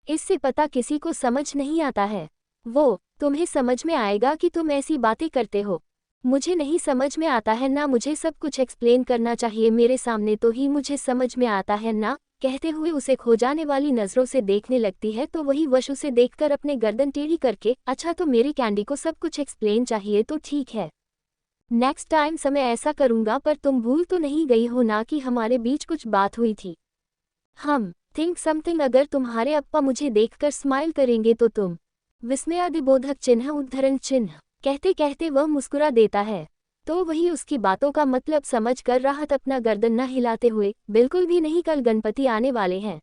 इससे पता किसी को समझ नहीं आता है। वो तुम्हें समझ में आएगा कि तुम ऐसी बातें करते हो? मुझे नहीं समझ में आता है ना, मुझे सब कुछ एक्सप्लेन करना चाहिए मेरे सामने तो ही मुझे समझ में आता है ना। कहते हुए उसे खो जाने वाली नज़रों से देखने लगती है। तो वही वश उसे देखकर अपने गर्दन टेढ़ी करके, अच्छा तो मेरी कैंडी को सब कुछ एक्सप्लेन चाहिए तो ठीक है, नेक्स्ट टाइम समय ऐसा करूंगा, पर तुम भूल तो नहीं गई हो ना कि हमारे बीच कुछ बात हुई थी? हम थिंक समथिंग, अगर तुम्हारे अप्पा मुझे देखकर स्माइल करेंगे तो तुम, विस्मयादिबोधक चिन्ह उद्धरण चिन्ह। कहते कहते वह मुस्कुरा देता है। तो वही उसकी बातों का मतलब समझ कर राहत अपना गर्दन न हिलाते हुए, बिल्कुल भी नहीं, कल गणपति आने वाले हैं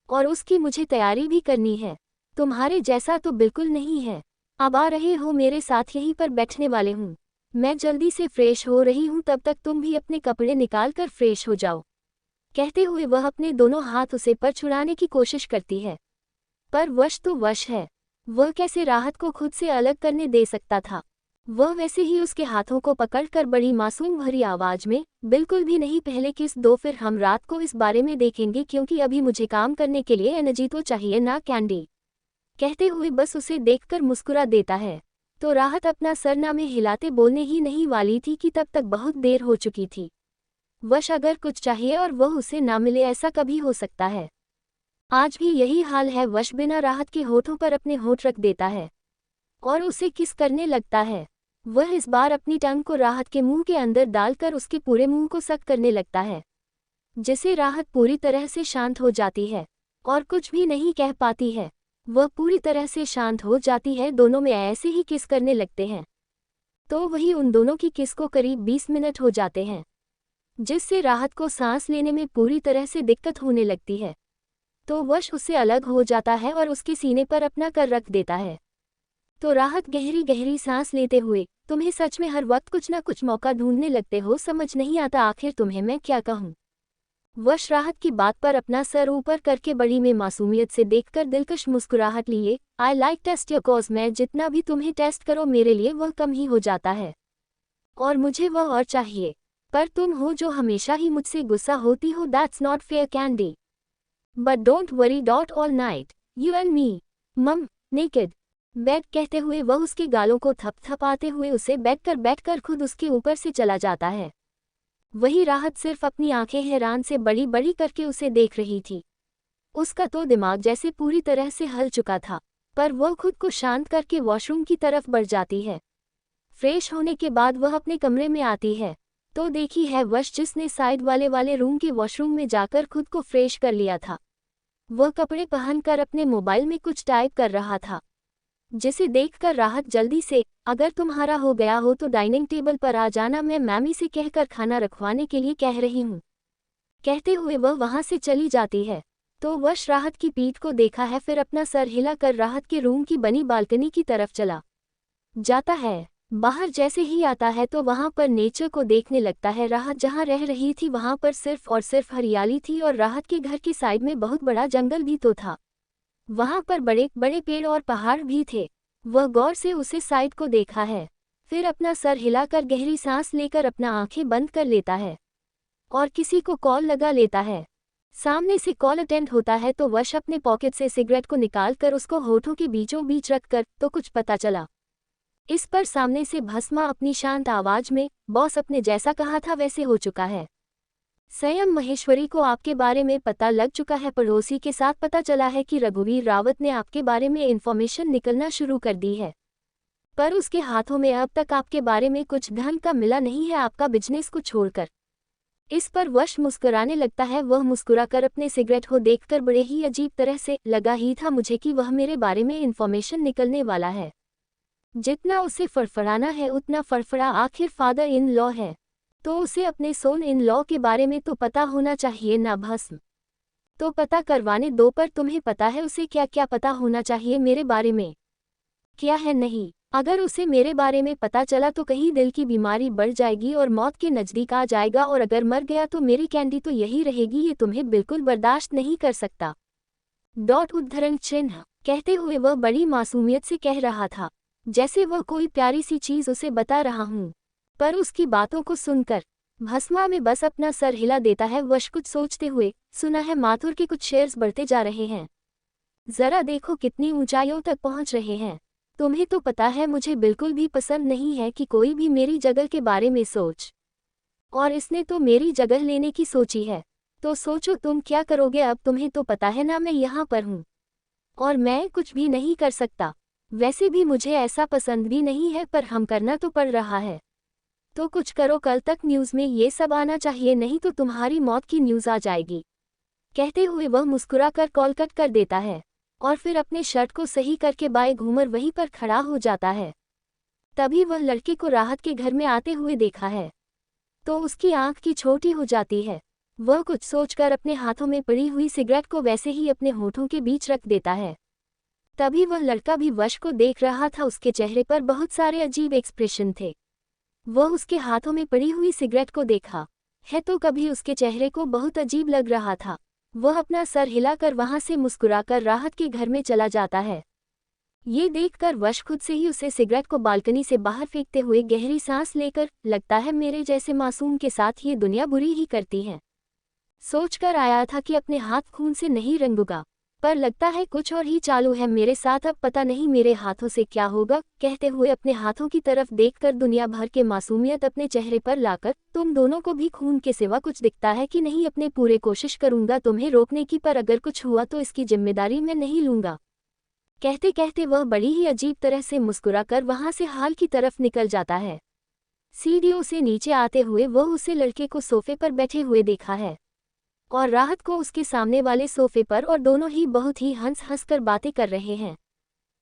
और उसकी मुझे तैयारी भी करनी है। तुम्हारे जैसा तो बिल्कुल नहीं है। अब आ रहे हो मेरे साथ, यहीं पर बैठने वाले हूँ। मैं जल्दी से फ्रेश हो रही हूँ, तब तक तुम भी अपने कपड़े निकाल कर फ्रेश हो जाओ। कहते हुए वह अपने दोनों हाथ उसे पर छुड़ाने की कोशिश करती है, पर वश तो वश है। वह कैसे राहत को खुद से अलग करने दे सकता था? वह वैसे ही उसके हाथों को पकड़कर बड़ी मासूम भरी आवाज में, बिल्कुल भी नहीं, पहले किस दो, फिर हम रात को इस बारे में देखेंगे, क्योंकि अभी मुझे काम करने के लिए एनर्जी तो चाहिए ना कैंडी। कहते हुए बस उसे देखकर मुस्कुरा देता है। तो राहत अपना सर में हिलाते बोलने ही नहीं वाली थी कि तब तक बहुत देर हो चुकी थी। वश अगर कुछ चाहिए और वह उसे ना मिले, ऐसा कभी हो सकता है? आज भी यही हाल है। वश बिना राहत के होठों पर अपने होठ रख देता है और उसे किस करने लगता है। वह इस बार अपनी टंग को राहत के मुंह के अंदर डालकर उसके पूरे मुंह को सख्त करने लगता है, जिससे राहत पूरी तरह से शांत हो जाती है और कुछ भी नहीं कह पाती है। वह पूरी तरह से शांत हो जाती है। दोनों में ऐसे ही किस करने लगते हैं। तो वही उन दोनों की किस को करीब 20 मिनट हो जाते हैं, जिससे राहत को सांस लेने में पूरी तरह से दिक्कत होने लगती है। तो वश उससे अलग हो जाता है और उसके सीने पर अपना कर रख देता है। तो राहत गहरी गहरी सांस लेते हुए, तुम्हें सच में हर वक्त कुछ ना कुछ मौका ढूंढने लगते हो, समझ नहीं आता आखिर तुम्हें मैं क्या कहूँ। वश राहत की बात पर अपना सर ऊपर करके बड़ी में मासूमियत से देखकर दिलकश मुस्कुराहट लिए, I like test your cause, मैं जितना भी तुम्हें टेस्ट करो मेरे लिए वह कम ही हो जाता है और मुझे वह और चाहिए। पर तुम हो जो हमेशा ही मुझसे गुस्सा होती हो, that's not fair candy, but don't worry dot all night you and me मम नेकेड बेड। कहते हुए वह उसके गालों को थपथपाते हुए उसे बेड कर बैठकर खुद उसके ऊपर से चला जाता है। वही राहत सिर्फ अपनी आंखें हैरान से बड़ी बड़ी करके उसे देख रही थी। उसका तो दिमाग जैसे पूरी तरह से हल चुका था, पर वह खुद को शांत करके वॉशरूम की तरफ बढ़ जाती है। फ्रेश होने के बाद वह अपने कमरे में आती है तो देखी है वश जिसने साइड वाले रूम के वॉशरूम में जाकर खुद को फ्रेश कर लिया था। वह कपड़े पहनकर अपने मोबाइल में कुछ टाइप कर रहा था, जिसे देखकर राहत जल्दी से, अगर तुम्हारा हो गया हो तो डाइनिंग टेबल पर आ जाना, मैं मैमी से कहकर खाना रखवाने के लिए कह रही हूँ। कहते हुए वह वहां से चली जाती है। तो वश राहत की पीठ को देखा है, फिर अपना सर हिलाकर राहत के रूम की बनी बालकनी की तरफ चला जाता है। बाहर जैसे ही आता है तो वहां पर नेचर को देखने लगता है। राहत जहां रह रही थी वहां पर सिर्फ और सिर्फ हरियाली थी और राहत के घर की साइड में बहुत बड़ा जंगल भी तो था। वहां पर बड़े बड़े पेड़ और पहाड़ भी थे। वह गौर से उसे साइड को देखा है, फिर अपना सर हिलाकर गहरी सांस लेकर अपना आंखें बंद कर लेता है और किसी को कॉल लगा लेता है। सामने से कॉल अटेंड होता है तो वश अपने पॉकेट से सिगरेट को निकालकर उसको होठों के बीचों बीच रखकर, तो कुछ पता चला। इस पर सामने से भस्मा अपनी शांत आवाज में, बॉस अपने जैसा कहा था वैसे हो चुका है। स्वयं महेश्वरी को आपके बारे में पता लग चुका है। पड़ोसी के साथ पता चला है कि रघुवीर रावत ने आपके बारे में इन्फॉर्मेशन निकलना शुरू कर दी है, पर उसके हाथों में अब तक आपके बारे में कुछ ढंग का मिला नहीं है, आपका बिजनेस को छोड़कर। इस पर वश मुस्कुराने लगता है। वह मुस्कुराकर अपने सिगरेट को देखकर बड़े ही अजीब तरह से, लगा ही था मुझे कि वह मेरे बारे में इन्फॉर्मेशन निकलने वाला है। जितना उसे फड़फड़ाना है उतना फड़फड़ा, आखिर फादर इन लॉ है तो उसे अपने सोन इन लॉ के बारे में तो पता होना चाहिए ना। भस्म तो पता करवाने दो, पर तुम्हें पता है उसे क्या क्या पता होना चाहिए मेरे बारे में, क्या है नहीं? अगर उसे मेरे बारे में पता चला तो कहीं दिल की बीमारी बढ़ जाएगी और मौत के नज़दीक आ जाएगा, और अगर मर गया तो मेरी कैंडी तो यही रहेगी, ये तुम्हें बिल्कुल बर्दाश्त नहीं कर सकता। उद्धरण चिन्ह। कहते हुए वह बड़ी मासूमियत से कह रहा था, जैसे वह कोई प्यारी सी चीज़ उसे बता रहा हूँ। पर उसकी बातों को सुनकर भस्मा में बस अपना सर हिला देता है। वश कुछ सोचते हुए, सुना है माथुर के कुछ शेयर्स बढ़ते जा रहे हैं, जरा देखो कितनी ऊंचाइयों तक पहुंच रहे हैं। तुम्हें तो पता है मुझे बिल्कुल भी पसंद नहीं है कि कोई भी मेरी जगह के बारे में सोच, और इसने तो मेरी जगह लेने की सोची है। तो सोचो तुम क्या करोगे अब, तुम्हें तो पता है ना मैं यहाँ पर हूँ और मैं कुछ भी नहीं कर सकता। वैसे भी मुझे ऐसा पसंद भी नहीं है, पर हम करना तो पड़ रहा है। तो कुछ करो, कल तक न्यूज़ में ये सब आना चाहिए, नहीं तो तुम्हारी मौत की न्यूज़ आ जाएगी। कहते हुए वह मुस्कुराकर कॉल कट कर देता है और फिर अपने शर्ट को सही करके बाएं घूमर वहीं पर खड़ा हो जाता है। तभी वह लड़के को राहत के घर में आते हुए देखा है तो उसकी आंख की छोटी हो जाती है। वह कुछ सोचकर अपने हाथों में पड़ी हुई सिगरेट को वैसे ही अपने होठों के बीच रख देता है। तभी वह लड़का भी वश को देख रहा था। उसके चेहरे पर बहुत सारे अजीब एक्सप्रेशन थे। वह उसके हाथों में पड़ी हुई सिगरेट को देखा है तो कभी उसके चेहरे को बहुत अजीब लग रहा था। वह अपना सर हिलाकर वहां से मुस्कुराकर राहत के घर में चला जाता है। ये देखकर वश खुद से ही उसे सिगरेट को बालकनी से बाहर फेंकते हुए गहरी सांस लेकर, लगता है मेरे जैसे मासूम के साथ ये दुनिया बुरी ही करती है। सोचकर आया था कि अपने हाथ खून से नहीं रंगूंगा, पर लगता है कुछ और ही चालू है मेरे साथ, अब पता नहीं मेरे हाथों से क्या होगा। कहते हुए अपने हाथों की तरफ देखकर दुनिया भर के मासूमियत अपने चेहरे पर लाकर, तुम दोनों को भी खून के सिवा कुछ दिखता है कि नहीं? अपने पूरे कोशिश करूंगा तुम्हें रोकने की, पर अगर कुछ हुआ तो इसकी जिम्मेदारी मैं नहीं लूंगा। कहते कहते वह बड़ी ही अजीब तरह से मुस्कुराकर वहां से हाल की तरफ निकल जाता है। सीढ़ियों से नीचे आते हुए वह उसे लड़के को सोफे पर बैठे हुए देखा है और राहत को उसके सामने वाले सोफे पर, और दोनों ही बहुत ही हंस हंस कर बातें कर रहे हैं।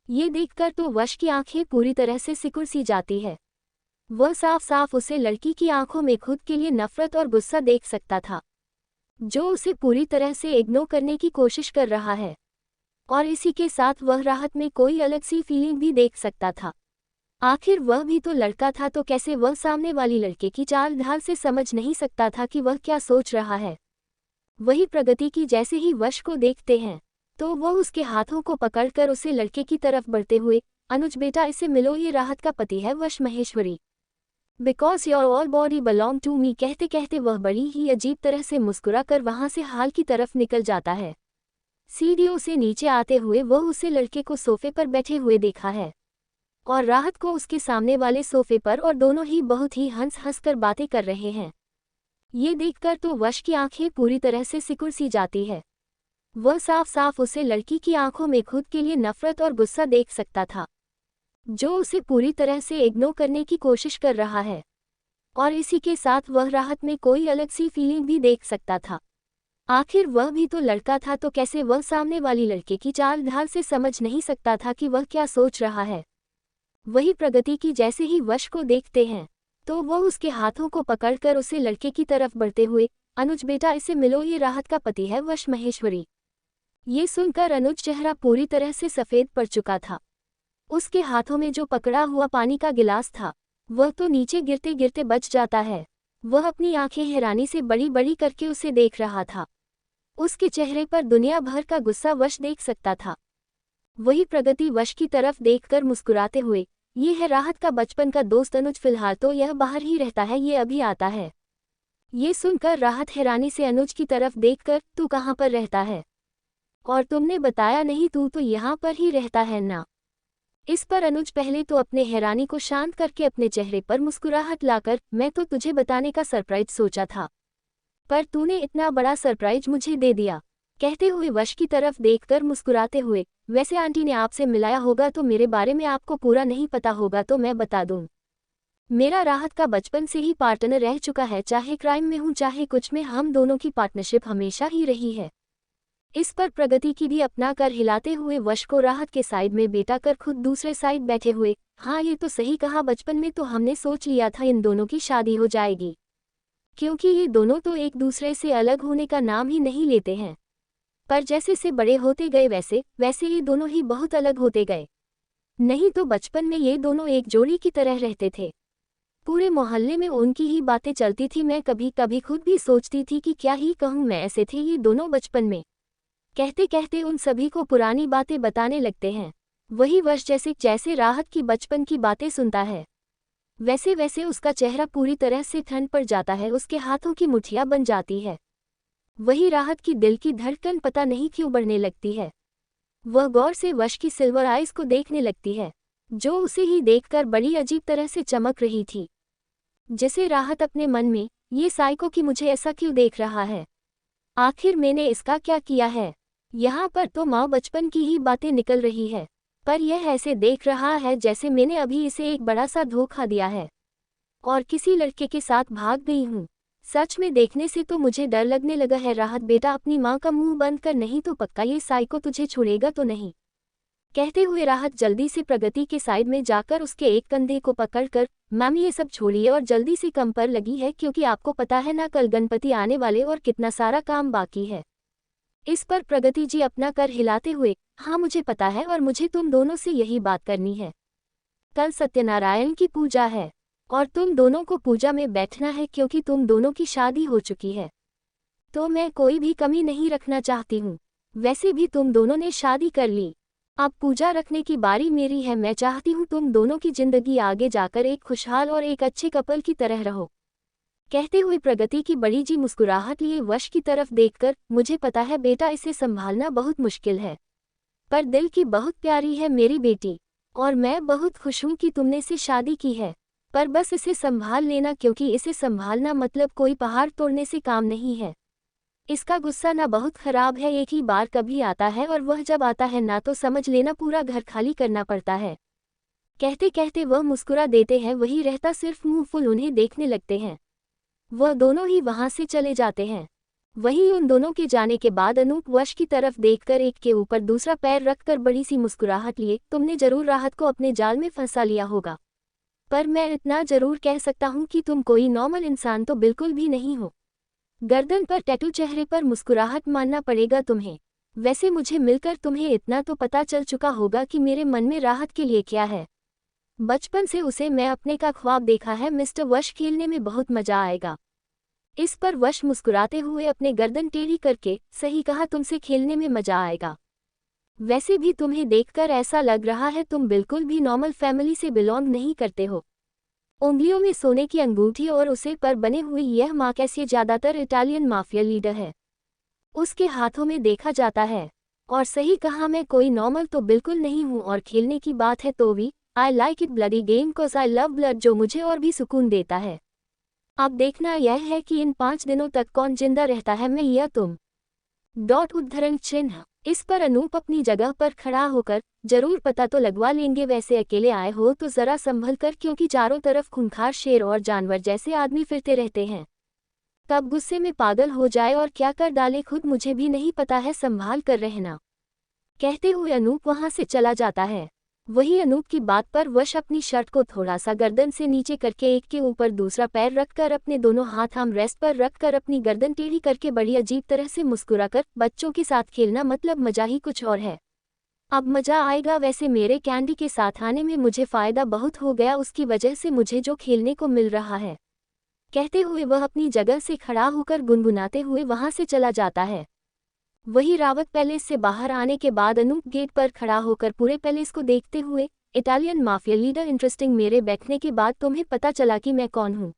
ये देखकर तो वश की आंखें पूरी तरह से सिकुड़ सी जाती है। वह साफ साफ उसे लड़की की आंखों में खुद के लिए नफरत और गुस्सा देख सकता था, जो उसे पूरी तरह से इग्नोर करने की कोशिश कर रहा है, और इसी के साथ वह राहत में कोई अलग सी फीलिंग भी देख सकता था। आखिर वह भी तो लड़का था, तो कैसे वह सामने वाली लड़के की चाल ढाल से समझ नहीं सकता था कि वह क्या सोच रहा है। वही प्रगति की जैसे ही वश को देखते हैं तो वह उसके हाथों को पकड़कर उसे लड़के की तरफ बढ़ते हुए, अनुज बेटा इसे मिलो, ये राहत का पति है Vash Maheshwari, because your all body belong to me. कहते कहते वह बड़ी ही अजीब तरह से मुस्कुरा कर वहां से हाल की तरफ निकल जाता है। सीढ़ियों से नीचे आते हुए वह उसे लड़के को सोफे पर बैठे हुए देखा है और राहत को उसके सामने वाले सोफे पर, और दोनों ही बहुत ही हंस हंस कर बातें कर रहे हैं। ये देखकर तो वश की आंखें पूरी तरह से सिकुड़ सी जाती है। वह साफ साफ उसे लड़की की आंखों में खुद के लिए नफरत और गुस्सा देख सकता था, जो उसे पूरी तरह से इग्नोर करने की कोशिश कर रहा है, और इसी के साथ वह राहत में कोई अलग सी फीलिंग भी देख सकता था। आखिर वह भी तो लड़का था, तो कैसे वह सामने वाली लड़के की चाल ढाल से समझ नहीं सकता था कि वह क्या सोच रहा है। वही प्रगति की जैसे ही वश को देखते हैं तो वह उसके हाथों को पकड़कर उसे लड़के की तरफ बढ़ते हुए, अनुज बेटा इसे मिलो, ये राहत का पति है वश महेश्वरी। ये सुनकर अनुज चेहरा पूरी तरह से सफेद पड़ चुका था। उसके हाथों में जो पकड़ा हुआ पानी का गिलास था वह तो नीचे गिरते गिरते बच जाता है। वह अपनी आंखें हैरानी से बड़ी बड़ी करके उसे देख रहा था। उसके चेहरे पर दुनिया भर का गुस्सा वश देख सकता था। वही प्रगति वश की तरफ देखकर मुस्कुराते हुए, ये है राहत का बचपन का दोस्त अनुज, फिलहाल तो यह बाहर ही रहता है, ये अभी आता है। ये सुनकर राहत हैरानी से अनुज की तरफ देखकर, तू कहाँ पर रहता है? और तुमने बताया नहीं, तू तो यहाँ पर ही रहता है ना? इस पर अनुज पहले तो अपने हैरानी को शांत करके अपने चेहरे पर मुस्कुराहट लाकर, मैं तो तुझे बताने का सरप्राइज सोचा था, पर तूने इतना बड़ा सरप्राइज मुझे दे दिया। कहते हुए वश की तरफ देखकर मुस्कुराते हुए, वैसे आंटी ने आपसे मिलाया होगा तो मेरे बारे में आपको पूरा नहीं पता होगा, तो मैं बता दूं। मेरा राहत का बचपन से ही पार्टनर रह चुका है, चाहे क्राइम में हूं चाहे कुछ में, हम दोनों की पार्टनरशिप हमेशा ही रही है। इस पर प्रगति की भी अपना कर हिलाते हुए वश को राहत के साइड में बेटा कर खुद दूसरे साइड बैठे हुए, हाँ ये तो सही कहा, बचपन में तो हमने सोच लिया था इन दोनों की शादी हो जाएगी, क्योंकि ये दोनों तो एक दूसरे से अलग होने का नाम ही नहीं लेते हैं। पर जैसे से बड़े होते गए वैसे वैसे ये दोनों ही बहुत अलग होते गए। नहीं तो बचपन में ये दोनों एक जोड़ी की तरह रहते थे। पूरे मोहल्ले में उनकी ही बातें चलती थी, मैं कभी कभी खुद भी सोचती थी कि क्या ही कहूँ मैं, ऐसे थे ये दोनों बचपन में। कहते कहते उन सभी को पुरानी बातें बताने लगते हैं। वही वश जैसे जैसे राहत की बचपन की बातें सुनता है वैसे वैसे उसका चेहरा पूरी तरह से ठंड पड़ जाता है, उसके हाथों की मुठ्ठियां बन जाती है। वही राहत की दिल की धड़कन पता नहीं क्यों बढ़ने लगती है। वह गौर से वश की सिल्वर आइज को देखने लगती है, जो उसे ही देखकर बड़ी अजीब तरह से चमक रही थी। जैसे राहत अपने मन में, ये साइको की मुझे ऐसा क्यों देख रहा है, आखिर मैंने इसका क्या किया है? यहाँ पर तो माँ बचपन की ही बातें निकल रही है, पर यह ऐसे देख रहा है जैसे मैंने अभी इसे एक बड़ा सा धोखा दिया है और किसी लड़के के साथ भाग गई हूँ। सच में देखने से तो मुझे डर लगने लगा है। राहत बेटा अपनी माँ का मुंह बंद कर, नहीं तो पक्का ये साइको तुझे छोड़ेगा तो नहीं। कहते हुए राहत जल्दी से प्रगति के साइड में जाकर उसके एक कंधे को पकड़कर, मैम ये सब छोड़िए और जल्दी से काम पर लगी है, क्योंकि आपको पता है ना कल गणपति आने वाले और कितना सारा काम बाकी है। इस पर प्रगति जी अपना कर हिलाते हुए, हाँ मुझे पता है और मुझे तुम दोनों से यही बात करनी है। कल सत्यनारायण की पूजा है और तुम दोनों को पूजा में बैठना है, क्योंकि तुम दोनों की शादी हो चुकी है, तो मैं कोई भी कमी नहीं रखना चाहती हूँ। वैसे भी तुम दोनों ने शादी कर ली, अब पूजा रखने की बारी मेरी है। मैं चाहती हूँ तुम दोनों की जिंदगी आगे जाकर एक खुशहाल और एक अच्छे कपल की तरह रहो। कहते हुए प्रगति की बड़ी जी मुस्कुराहट लिए वश की तरफ देखकर, मुझे पता है बेटा इसे संभालना बहुत मुश्किल है, पर दिल की बहुत प्यारी है मेरी बेटी, और मैं बहुत खुश हूँ कि तुमने इसे शादी की है। पर बस इसे संभाल लेना, क्योंकि इसे संभालना मतलब कोई पहाड़ तोड़ने से काम नहीं है। इसका गुस्सा ना बहुत खराब है, एक ही बार कभी आता है, और वह जब आता है ना तो समझ लेना पूरा घर खाली करना पड़ता है। कहते कहते वह मुस्कुरा देते हैं, वही रहता सिर्फ मुंह फुल उन्हें देखने लगते हैं। वह दोनों ही वहां से चले जाते हैं। वही उन दोनों के जाने के बाद अनूप वश की तरफ देखकर एक के ऊपर दूसरा पैर रखकर बड़ी सी मुस्कुराहट लिए, तुमने जरूर राहत को अपने जाल में फंसा लिया होगा, पर मैं इतना जरूर कह सकता हूँ कि तुम कोई नॉर्मल इंसान तो बिल्कुल भी नहीं हो। गर्दन पर टैटू, चेहरे पर मुस्कुराहट, मानना पड़ेगा तुम्हें। वैसे मुझे मिलकर तुम्हें इतना तो पता चल चुका होगा कि मेरे मन में राहत के लिए क्या है। बचपन से उसे मैं अपने का ख्वाब देखा है मिस्टर वश, खेलने में बहुत मजा आएगा। इस पर वश मुस्कुराते हुए अपने गर्दन टेढ़ी करके, सही कहा, तुमसे खेलने में मजा आएगा। वैसे भी तुम्हें देखकर ऐसा लग रहा है तुम बिल्कुल भी नॉर्मल फैमिली से बिलोंग नहीं करते हो। उंगलियों में सोने की अंगूठी और उसे पर बने हुए यह मार्केस ज्यादातर इटालियन माफिया लीडर है, उसके हाथों में देखा जाता है। और सही कहा, मैं कोई नॉर्मल तो बिल्कुल नहीं हूँ, और खेलने की बात है तो भी I like it bloody game cause I love blood, जो मुझे और भी सुकून देता है। अब देखना यह है कि इन 5 दिनों तक कौन जिंदा रहता है, मैं या तुम। उद्धरण चिन्ह। इस पर अनूप अपनी जगह पर खड़ा होकर, जरूर पता तो लगवा लेंगे, वैसे अकेले आए हो तो जरा संभल कर, क्योंकि चारों तरफ खूंखार शेर और जानवर जैसे आदमी फिरते रहते हैं। कब गुस्से में पागल हो जाए और क्या कर डाले खुद मुझे भी नहीं पता है, संभाल कर रहना। कहते हुए अनूप वहां से चला जाता है। वही अनूप की बात पर वश अपनी शर्ट को थोड़ा सा गर्दन से नीचे करके एक के ऊपर दूसरा पैर रखकर अपने दोनों हाथ आर्म रेस्ट पर रखकर अपनी गर्दन टेढ़ी करके बड़ी अजीब तरह से मुस्कुराकर, बच्चों के साथ खेलना मतलब मजा ही कुछ और है। अब मजा आएगा। वैसे मेरे कैंडी के साथ आने में मुझे फायदा बहुत हो गया, उसकी वजह से मुझे जो खेलने को मिल रहा है। कहते हुए वह अपनी जगह से खड़ा होकर गुनगुनाते हुए वहां से चला जाता है। वही रावत पैलेस से बाहर आने के बाद अनूप गेट पर खड़ा होकर पूरे पैलेस को देखते हुए, इटालियन माफिया लीडर, इंटरेस्टिंग, मेरे बैठने के बाद तुम्हें पता चला कि मैं कौन हूँ।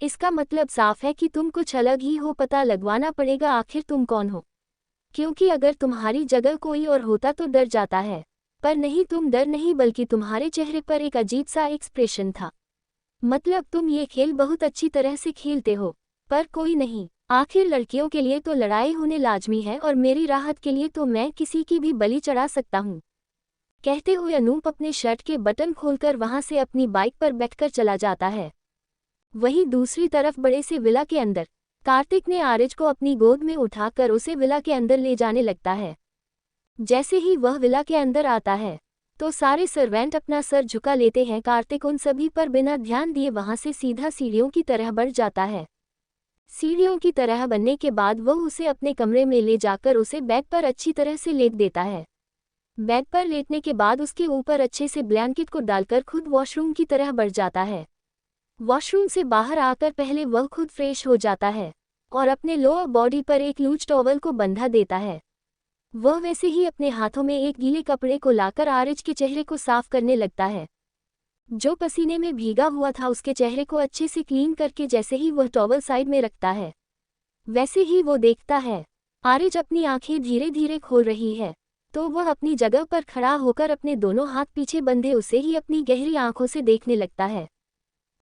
इसका मतलब साफ है कि तुम कुछ अलग ही हो, पता लगवाना पड़ेगा आखिर तुम कौन हो, क्योंकि अगर तुम्हारी जगह कोई और होता तो डर जाता है, पर नहीं, तुम डर नहीं, बल्कि तुम्हारे चेहरे पर एक अजीब सा एक्सप्रेशन था। मतलब तुम ये खेल बहुत अच्छी तरह से खेलते हो, पर कोई नहीं, आखिर लड़कियों के लिए तो लड़ाई होने लाजमी है, और मेरी राहत के लिए तो मैं किसी की भी बलि चढ़ा सकता हूँ। कहते हुए अनूप अपने शर्ट के बटन खोलकर वहां से अपनी बाइक पर बैठकर चला जाता है। वहीं दूसरी तरफ बड़े से विला के अंदर कार्तिक ने आरिज को अपनी गोद में उठाकर उसे विला के अंदर ले जाने लगता है। जैसे ही वह विला के अंदर आता है तो सारे सर्वेंट अपना सर झुका लेते हैं। कार्तिक उन सभी पर बिना ध्यान दिए वहां से सीधा सीढ़ियों की तरह बढ़ जाता है। सीढ़ियों की तरह बनने के बाद वह उसे अपने कमरे में ले जाकर उसे बेड पर अच्छी तरह से लेट देता है। बेड पर लेटने के बाद उसके ऊपर अच्छे से ब्लैंकेट को डालकर खुद वॉशरूम की तरह बढ़ जाता है। वॉशरूम से बाहर आकर पहले वह खुद फ्रेश हो जाता है और अपने लोअर बॉडी पर एक लूज टॉवल को बंधा देता है। वह वैसे ही अपने हाथों में एक गीले कपड़े को लाकर आरिज के चेहरे को साफ करने लगता है, जो पसीने में भीगा हुआ था। उसके चेहरे को अच्छे से क्लीन करके जैसे ही वह टॉवल साइड में रखता है, वैसे ही वो देखता है आरिज अपनी आंखें धीरे धीरे खोल रही है। तो वह अपनी जगह पर खड़ा होकर अपने दोनों हाथ पीछे बंधे उसे ही अपनी गहरी आंखों से देखने लगता है।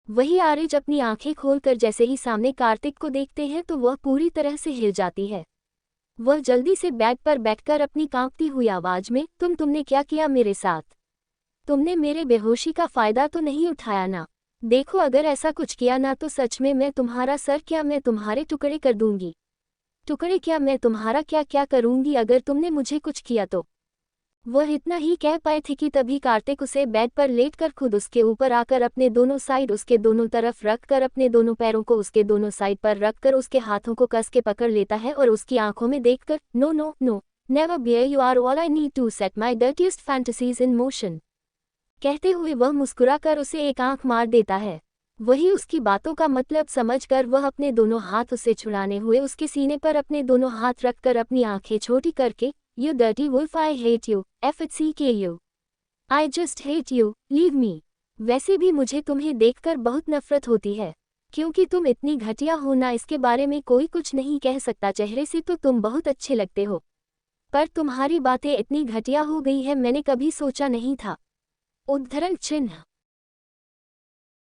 वही आरिज अपनी आंखें खोलकर जैसे ही सामने कार्तिक को देखते हैं तो वह पूरी तरह से हिल जाती है। वह जल्दी से बेड पर बैठकर अपनी कांपती हुई आवाज में, तुमने क्या किया मेरे साथ? तुमने मेरे बेहोशी का फायदा तो नहीं उठाया ना? देखो, अगर ऐसा कुछ किया ना तो सच में मैं तुम्हारा सर क्या, मैं तुम्हारे टुकड़े कर दूंगी। टुकड़े क्या, मैं तुम्हारा क्या क्या करूंगी अगर तुमने मुझे कुछ किया तो। वह इतना ही कह पाए थे कि तभी कार्तिक उसे बेड पर लेटकर खुद उसके ऊपर आकर अपने दोनों साइड उसके दोनों तरफ रखकर अपने दोनों पैरों को उसके दोनों साइड पर रखकर उसके हाथों को कस के पकड़ लेता है और उसकी आंखों में देखकर, no no no, never bear, you are all I need to set my dirtiest fantasies in motion. कहते हुए वह मुस्कुराकर उसे एक आंख मार देता है। वही उसकी बातों का मतलब समझकर वह अपने दोनों हाथ उसे छुड़ाने हुए उसके सीने पर अपने दोनों हाथ रखकर अपनी आंखें छोटी करके, You dirty wolf, I hate you, FCKU. I just hate you, leave me. वैसे भी मुझे तुम्हें देखकर बहुत नफरत होती है। क्योंकि तुम इतनी घटिया हो ना, इसके बारे में कोई कुछ नहीं कह सकता। चेहरे से तो तुम बहुत अच्छे लगते हो, पर तुम्हारी बातें इतनी घटिया हो गई है, मैंने कभी सोचा नहीं था। उद्धरण चिन्ह।